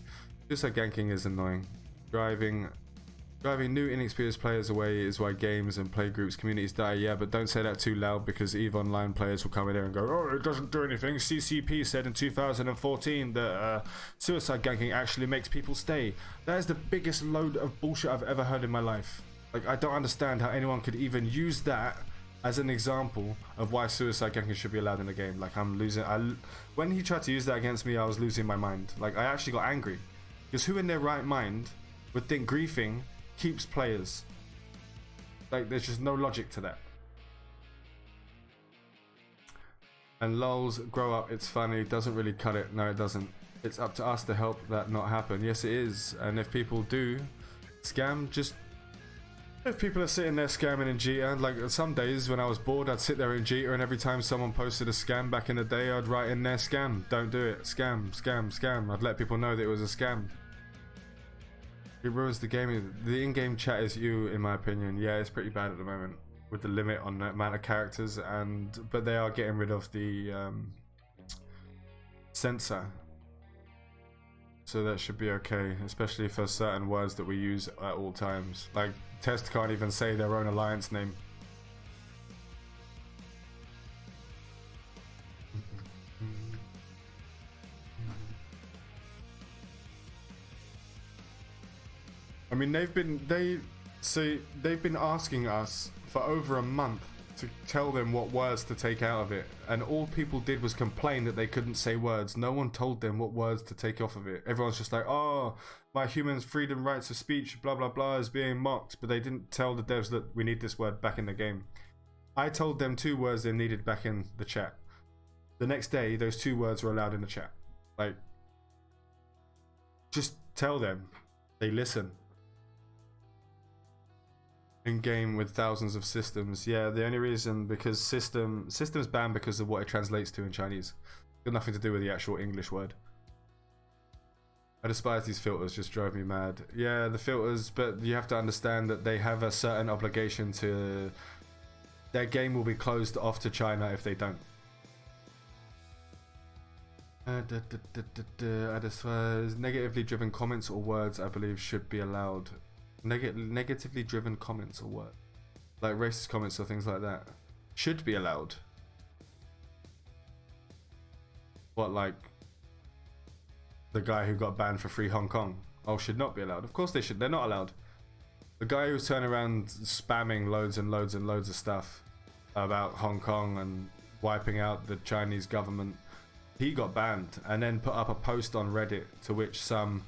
Suicide ganking is annoying. Driving new inexperienced players away is why games and playgroups communities die. Yeah, but don't say that too loud because EVE Online players will come in here and go, oh, it doesn't do anything. CCP said in 2014 that suicide ganking actually makes people stay. That is the biggest load of bullshit I've ever heard in my life. Like, I don't understand how anyone could even use that as an example of why suicide ganking should be allowed in the game. Like, I'm losing. When he tried to use that against me, I was losing my mind. Like, I actually got angry because who in their right mind would think griefing keeps players? Like, there's just no logic to that. And lols, grow up, it's funny, doesn't really cut it. No, it doesn't. It's up to us to help that not happen. Yes, it is. And if people do scam, just If people are sitting there scamming in Jita, like some days when I was bored, I'd sit there in Jita, and every time someone posted a scam back in the day, I'd write in there, scam, don't do it, scam, scam, scam. I'd let people know that it was a scam. It ruins the game. The in-game chat is you, in my opinion. Yeah, it's pretty bad at the moment with the limit on the amount of characters, but they are getting rid of the censor. So that should be okay, especially for certain words that we use at all times. Like, Test can't even say their own alliance name. I mean, they've been asking us for over a month to tell them what words to take out of it, and all people did was complain that they couldn't say words. No one told them what words to take off of it. Everyone's just like, oh, my human's freedom, rights of speech, blah blah blah is being mocked, but they didn't tell the devs that we need this word back in the game. I told them 2 words they needed back in the chat. The next day, those 2 words were allowed in the chat. Like, just tell them. They listen. In game with thousands of systems, yeah. The only reason, because systems banned because of what it translates to in Chinese. Got nothing to do with the actual English word. I despise these filters, just drive me mad. Yeah, the filters, but you have to understand that they have a certain obligation to. Their game will be closed off to China if they don't. Negatively driven comments or words, I believe, should be allowed. Negatively driven comments or what? Like racist comments or things like that should be allowed. What, like the guy who got banned for Free Hong Kong? Oh, should not be allowed. Of course they should. They're not allowed. The guy who's turning around spamming loads and loads and loads of stuff about Hong Kong and wiping out the Chinese government, he got banned and then put up a post on Reddit to which some,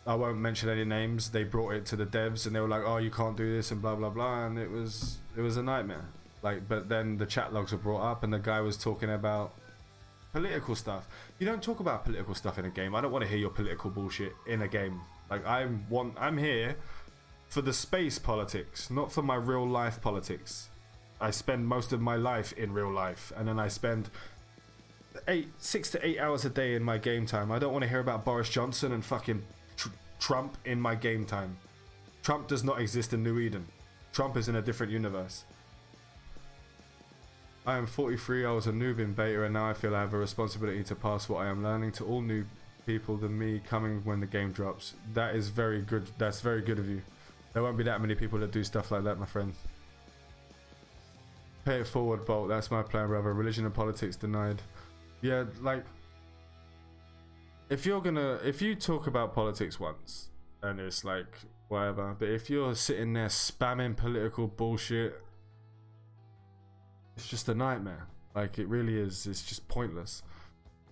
I won't mention any names, they brought it to the devs and they were like, oh, you can't do this and blah blah blah, and it was a nightmare. Like, but then the chat logs were brought up and the guy was talking about political stuff. You don't talk about political stuff in a game. I don't want to hear your political bullshit in a game. Like, I'm here for the space politics, not for my real life politics. I spend most of my life in real life, and then I spend 6 to 8 hours a day in my game time. I don't want to hear about Boris Johnson and fucking Trump in my game time. Trump does not exist in New Eden. Trump is in a different universe. I am 43, I was a noob in beta, and now I feel I have a responsibility to pass what I am learning to all new people than me coming when the game drops. That is very good. That's very good of you. There won't be that many people that do stuff like that, my friend. Pay it forward, Bolt. That's my plan, brother. Religion and politics denied. Yeah, like, if you talk about politics once and it's like whatever, but if you're sitting there spamming political bullshit, it's just a nightmare. Like, it really is. It's just pointless.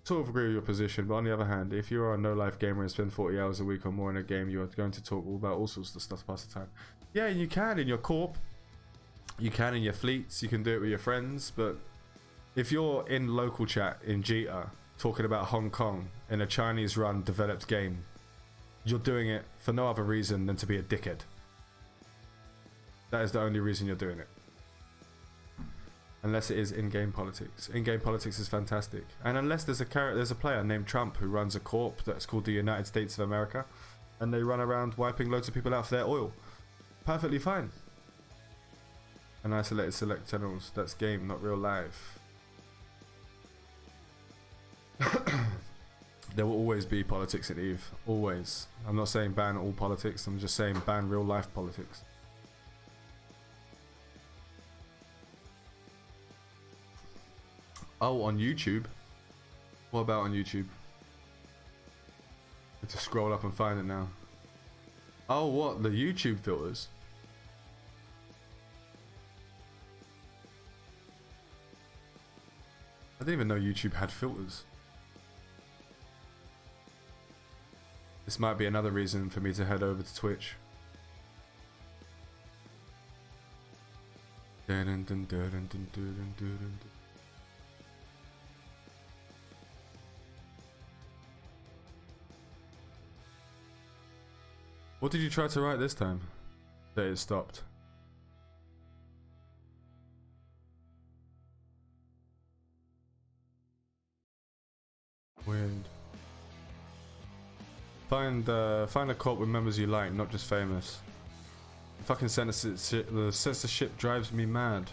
Sort of agree with your position, but on the other hand, if you are a no-life gamer and spend 40 hours a week or more in a game, you are going to talk all about all sorts of stuff to pass the time. Yeah, you can in your corp, you can in your fleets, you can do it with your friends, but if you're in local chat in Jita talking about Hong Kong in a Chinese-run developed game, you're doing it for no other reason than to be a dickhead. That is the only reason you're doing it. Unless it is in-game politics. In-game politics is fantastic. And unless there's a player named Trump who runs a corp that's called the United States of America, and they run around wiping loads of people out for their oil. Perfectly fine. An isolated select channels. That's game, not real life. There will always be politics at EVE. Always. I'm not saying ban all politics. I'm just saying ban real life politics. Oh, on YouTube? What about on YouTube? I have to scroll up and find it now. Oh, what? The YouTube filters? I didn't even know YouTube had filters. This might be another reason for me to head over to Twitch. What did you try to write this time? That it stopped. Find a cult with members you like, not just famous. The fucking the censorship drives me mad.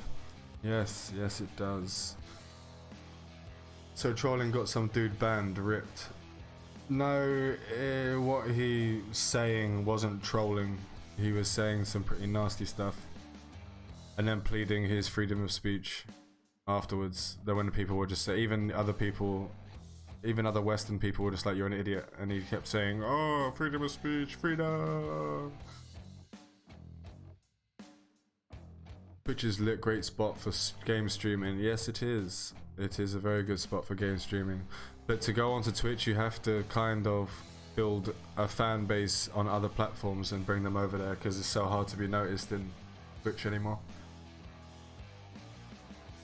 Yes, yes it does. So trolling got some dude banned, ripped. No, what he was saying wasn't trolling. He was saying some pretty nasty stuff. And then pleading his freedom of speech afterwards. Then when the people would just say, even other Western people were just like, you're an idiot. And he kept saying, oh, freedom of speech, freedom. Twitch is lit, great spot for game streaming. Yes, it is. It is a very good spot for game streaming. But to go onto Twitch, you have to kind of build a fan base on other platforms and bring them over there because it's so hard to be noticed in Twitch anymore.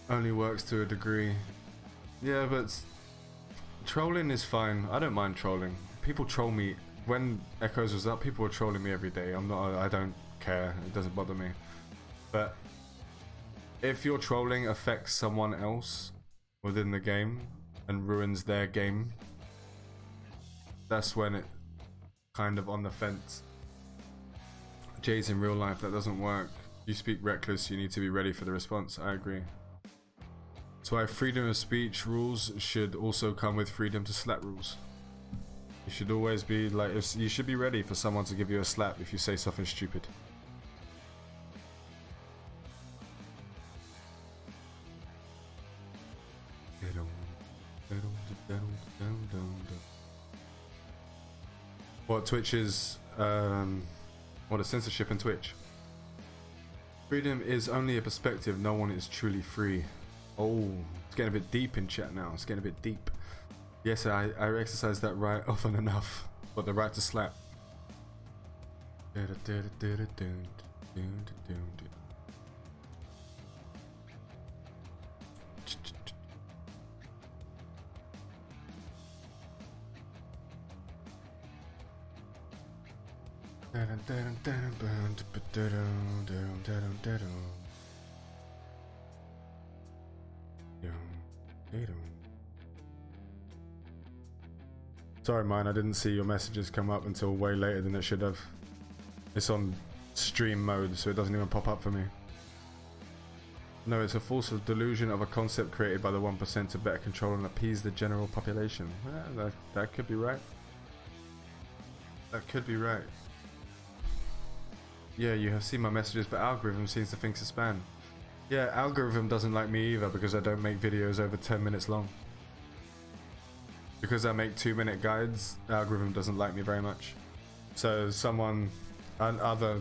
Only works to a degree. Yeah, but trolling is fine. I don't mind trolling. People troll me. When Echoes was up, people were trolling me every day. I don't care. It doesn't bother me. But if your trolling affects someone else within the game and ruins their game, that's when it kind of on the fence. Jay's in real life, that doesn't work. You speak reckless, you need to be ready for the response. I agree. That's why freedom of speech rules should also come with freedom to slap rules. You should always be like, you should be ready for someone to give you a slap if you say something stupid. What Twitch is, what is censorship in Twitch? Freedom is only a perspective, no one is truly free. Oh, it's getting a bit deep in chat now, it's getting a bit deep. Yes, I exercise that right often enough, but the right to slap. Sorry, mine, I didn't see your messages come up until way later than it should have. It's on stream mode, so it doesn't even pop up for me. No, it's a false delusion of a concept created by the 1% to better control and appease the general population. Yeah, that could be right. That could be right. Yeah, you have seen my messages, but algorithm seems to think it's spam. Yeah, algorithm doesn't like me either because I don't make videos over 10 minutes long. Because I make 2-minute guides, algorithm doesn't like me very much. So someone and other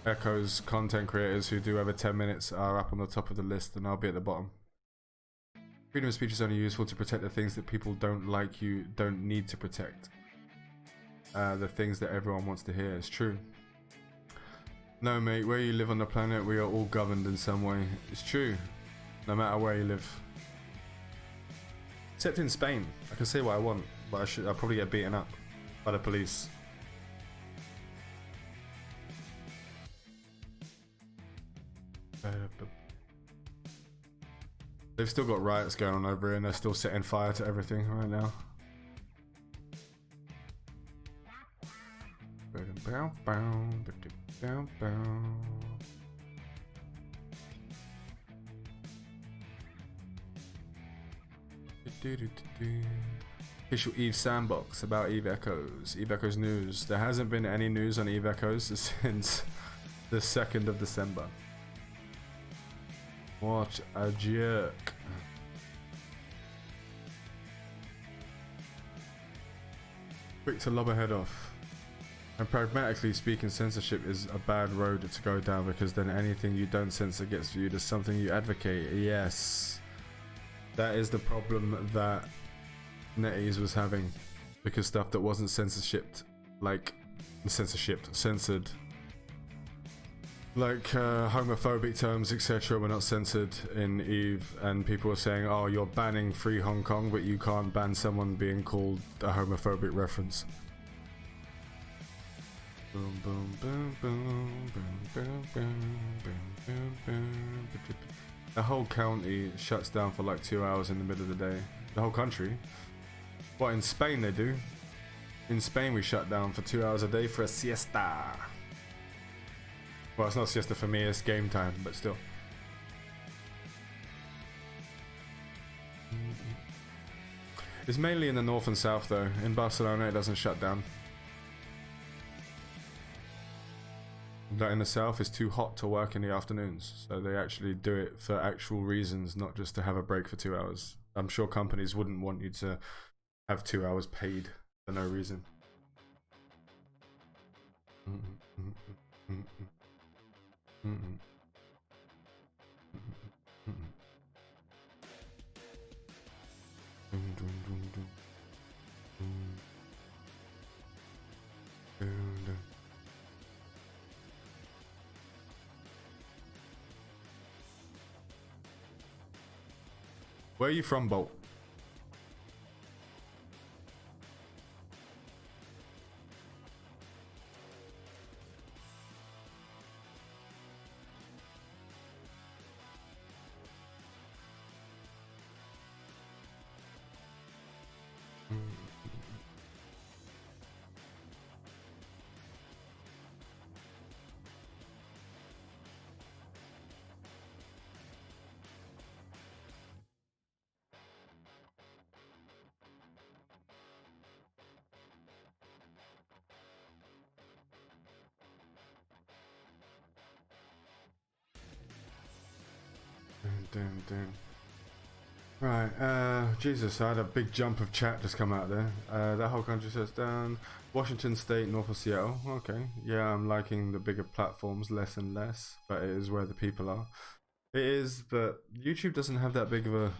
Echoes content creators who do over 10 minutes are up on the top of the list and I'll be at the bottom. Freedom of speech is only useful to protect the things that people don't like you don't need to protect. The things that everyone wants to hear. It's true. No mate, where you live on the planet we are all governed in some way. It's true. No matter where you live. Except in Spain. I can say what I want, but I'll probably get beaten up by the police. They've still got riots going on over here and they're still setting fire to everything right now. Official Eve sandbox about Eve Echoes. Eve Echoes news. There hasn't been any news on Eve Echoes since the 2nd of December. What a jerk. Quick to lob a head off. And pragmatically speaking, censorship is a bad road to go down because then anything you don't censor gets viewed as something you advocate. Yes. That is the problem that NetEase was having. Because stuff that wasn't censored. Like homophobic terms, etc. were not censored in Eve, and people were saying, oh, you're banning Free Hong Kong, but you can't ban someone being called a homophobic reference. Boom, boom, boom, boom, boom, boom, boom, boom. The whole county shuts down for like 2 hours in the middle of the day. The whole country. What, in Spain they do? In Spain, we shut down for 2 hours a day for a siesta. Well, it's not siesta for me, it's game time, but still. It's mainly in the north and south though. In Barcelona, it doesn't shut down. But in the south, it's too hot to work in the afternoons. So they actually do it for actual reasons, not just to have a break for 2 hours. I'm sure companies wouldn't want you to have 2 hours paid for no reason. Where are you from, Bolt? Damn. Right, Jesus, I had a big jump of chat just come out there. That whole country shuts down. Washington State, north of Seattle. Okay, yeah, I'm liking the bigger platforms less and less, but it is where the people are. It is, but YouTube doesn't have that big of a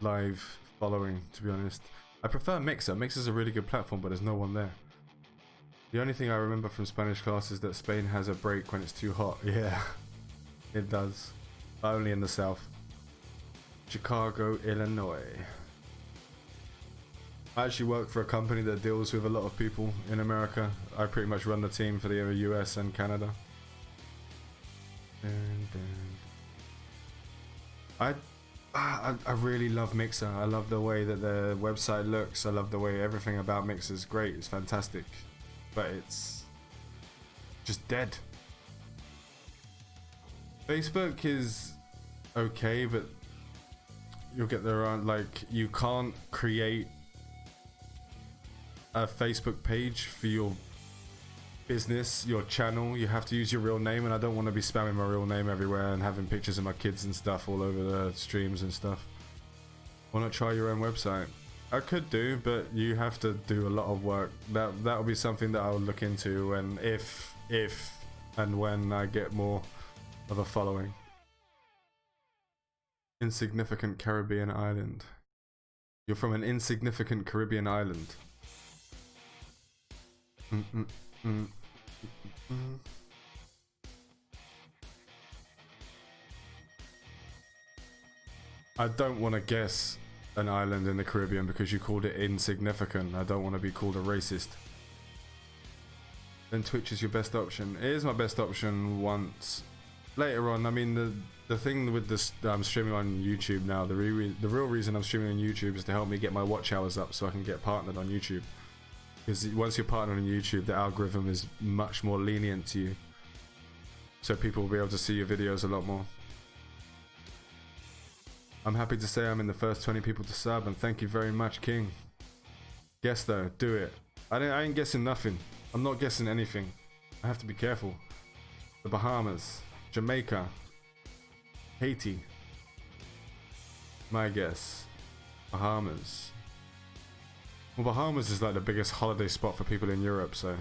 live following, to be honest. I prefer Mixer. Mixer's a really good platform, but there's no one there. The only thing I remember from Spanish class is that Spain has a break when it's too hot. Yeah, it does. But only in the south. Chicago, Illinois. I actually work for a company that deals with a lot of people in America. I pretty much run the team for the US and Canada. I really love Mixer. I love the way that the website looks. I love the way everything about Mixer is great. It's fantastic. But it's just dead. Facebook is okay, but you'll get there on, like, you can't create a Facebook page for your business, your channel. You have to use your real name, and I don't want to be spamming my real name everywhere and having pictures of my kids and stuff all over the streams and stuff. Why not try your own website? I could do, but you have to do a lot of work. That will be something that I'll look into, and if and when I get more of a following. Insignificant Caribbean island. You're from an insignificant Caribbean island. I don't want to guess an island in the Caribbean because you called it insignificant. I don't want to be called a racist. Then Twitch is your best option. It is my best option once. Later on, I mean, the thing with this, I'm streaming on YouTube now, the real reason I'm streaming on YouTube is to help me get my watch hours up so I can get partnered on YouTube. Because once you're partnered on YouTube, the algorithm is much more lenient to you. So people will be able to see your videos a lot more. I'm happy to say I'm in the first 20 people to sub, and thank you very much, King. Guess though, do it. I ain't guessing nothing. I'm not guessing anything. I have to be careful. The Bahamas, Jamaica, Haiti. My guess. Bahamas. Well, Bahamas is like the biggest holiday spot for people in Europe, so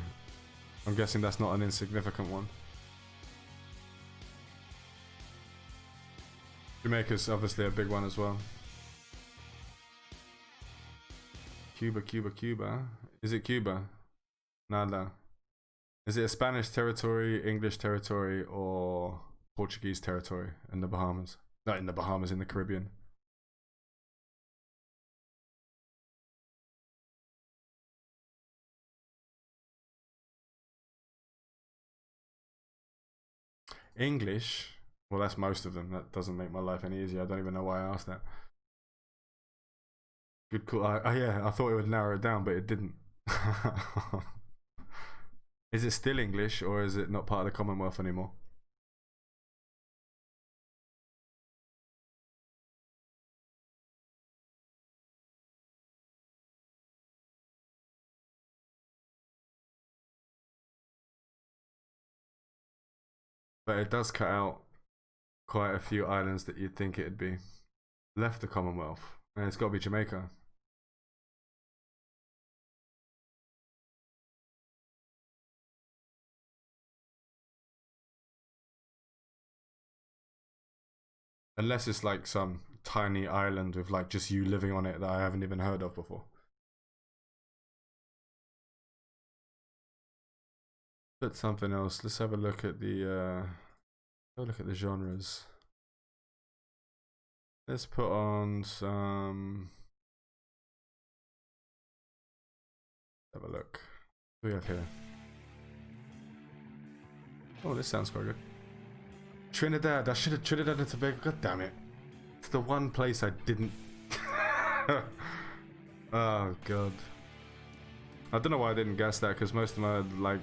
I'm guessing that's not an insignificant one. Jamaica's obviously a big one as well. Cuba. Is it Cuba? Nada. Is it a Spanish territory, English territory, or Portuguese territory in the Bahamas? Not in the Bahamas, in the Caribbean. English? Well, that's most of them. That doesn't make my life any easier. I don't even know why I asked that. Good call. Yeah, I thought it would narrow it down, but it didn't. Is it still English or is it not part of the Commonwealth anymore? But it does cut out quite a few islands that you'd think it'd be. Left the Commonwealth. And it's got to be Jamaica. Unless it's like some tiny island with like just you living on it that I haven't even heard of before. But something else. Let's have a look at the genres. Let's put on some. Have a look. What do we have here? Oh, this sounds quite good. Trinidad. I should have Trinidad and Tobago. God damn it! It's the one place I didn't. Oh god. I don't know why I didn't guess that because most of my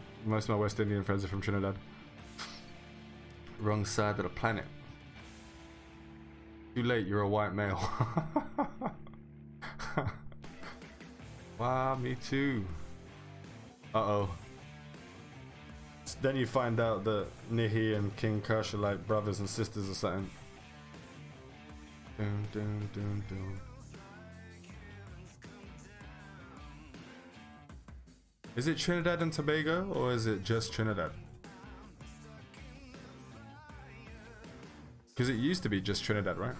West Indian friends are from Trinidad. Wrong side of the planet. Too late. You're a white male. Wow, me too. Uh-oh. Then you find out that Nihi and King Kush are like brothers and sisters or something. Dun, dun, dun, dun. Is it Trinidad and Tobago or is it just Trinidad? Because it used to be just Trinidad, right?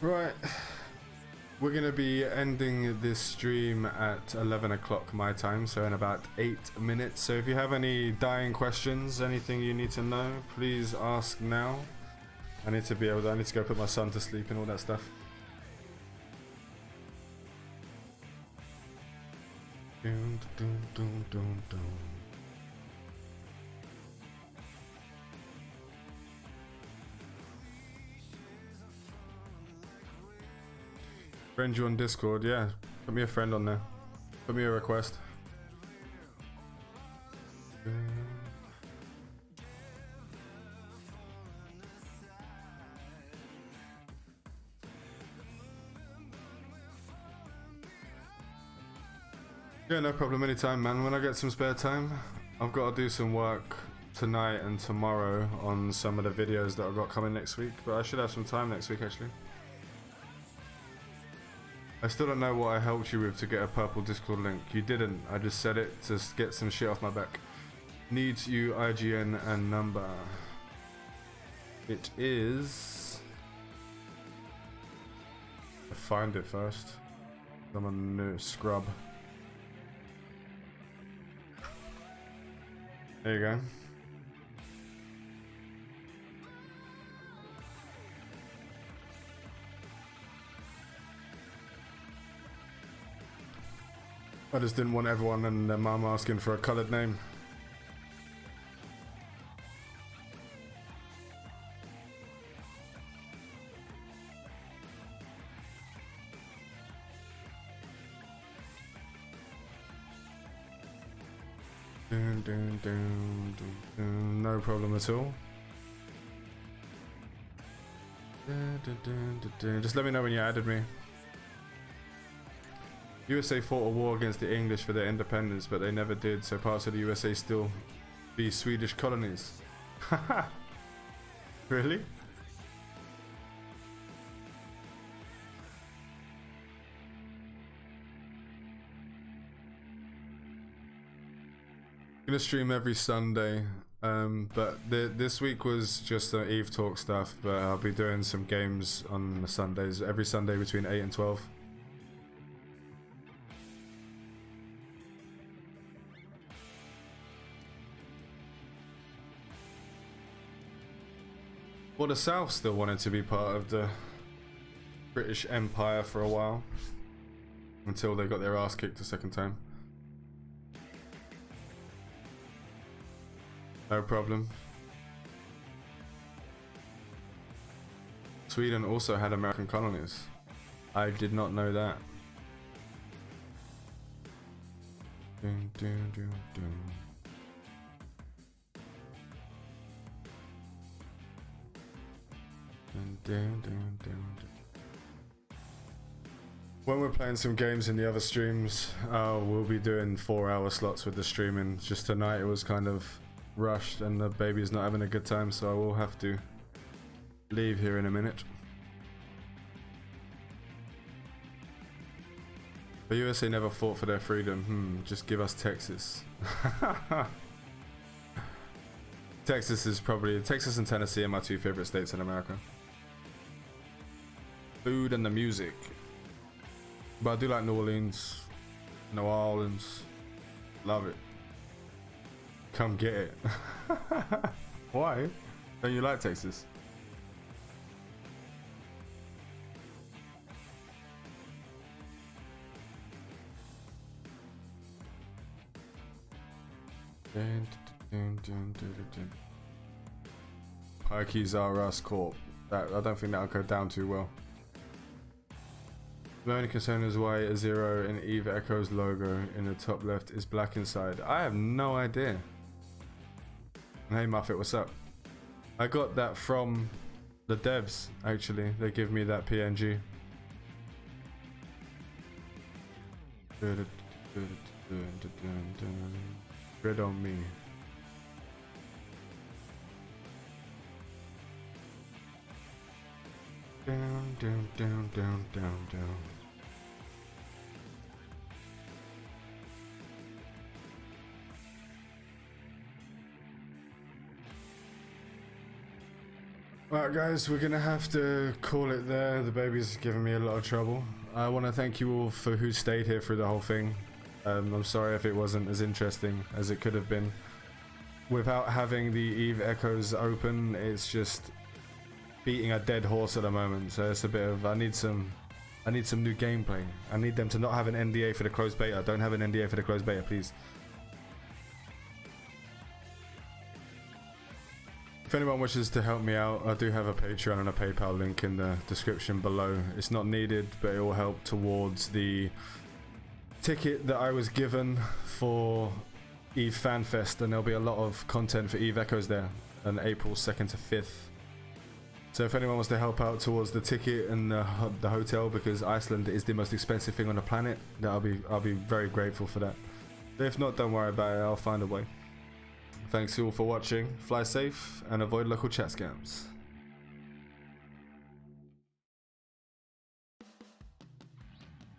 Right, we're gonna be ending this stream at 11 o'clock my time, so in about 8 minutes. So if you have any dying questions, anything you need to know, please ask now. I need to go put my son to sleep and all that stuff. Dun, dun, dun, dun, dun. Friend you on Discord, yeah. Put me a friend on there. Put me a request. Yeah, no problem. Anytime, man. When I get some spare time, I've got to do some work tonight and tomorrow on some of the videos that I've got coming next week. But I should have some time next week, actually. I still don't know what I helped you with to get a purple Discord link. You didn't. I just said it to get some shit off my back. Needs you IGN and number. It is. I find it first. I'm a new scrub. There you go. I just didn't want everyone and their mum asking for a coloured name. Dun, dun, dun, dun, dun. No problem at all. Dun, dun, dun, dun, dun. Just let me know when you added me. USA fought a war against the English for their independence, but they never did, so parts of the USA still be Swedish colonies. Really? I'm gonna stream every Sunday, but this week was just the Eve Talk stuff, but I'll be doing some games on the Sundays, every Sunday between 8 and 12. Well, the South still wanted to be part of the British Empire for a while. until they got their ass kicked a second time. No problem. Sweden also had American colonies. I did not know that. Dun, dun, dun, dun. Dun, dun, dun, dun, dun. When we're playing some games in the other streams, we'll be doing 4-hour slots with the streaming. Just tonight it was kind of rushed and the baby's not having a good time, so I will have to leave here in a minute. The USA never fought for their freedom. Just give us Texas. Texas and Tennessee are my two favorite states in America. Food and the music. But I do like New Orleans. Love it. Come get it. Why? Don't you like Texas? Pikey's R Us Corp. That I don't think that'll go down too well. The only concern is why a 0 in Eve Echo's logo in the top left is black inside. I have no idea. Hey Muffet, what's up? I got that from the devs, actually. They give me that PNG. Grid on me. Down, down, down, down, down, down. Alright guys, we're gonna have to call it there. The baby's giving me a lot of trouble. I want to thank you all for who stayed here through the whole thing. I'm sorry if it wasn't as interesting as it could have been. Without having the Eve Echoes open, it's just beating a dead horse at the moment. So it's a bit of I need some new gameplay. I need them to not have an NDA for the closed beta. Don't have an NDA for the closed beta, please. If anyone wishes to help me out, I do have a Patreon and a PayPal link in the description below. It's not needed, but it will help towards the ticket that I was given for Eve FanFest, and there'll be a lot of content for Eve Echoes there on April 2nd to 5th. So if anyone wants to help out towards the ticket and the hotel, because Iceland is the most expensive thing on the planet, I'll be very grateful for that. But if not, don't worry about it, I'll find a way. Thanks you all for watching, fly safe and avoid local chat scams.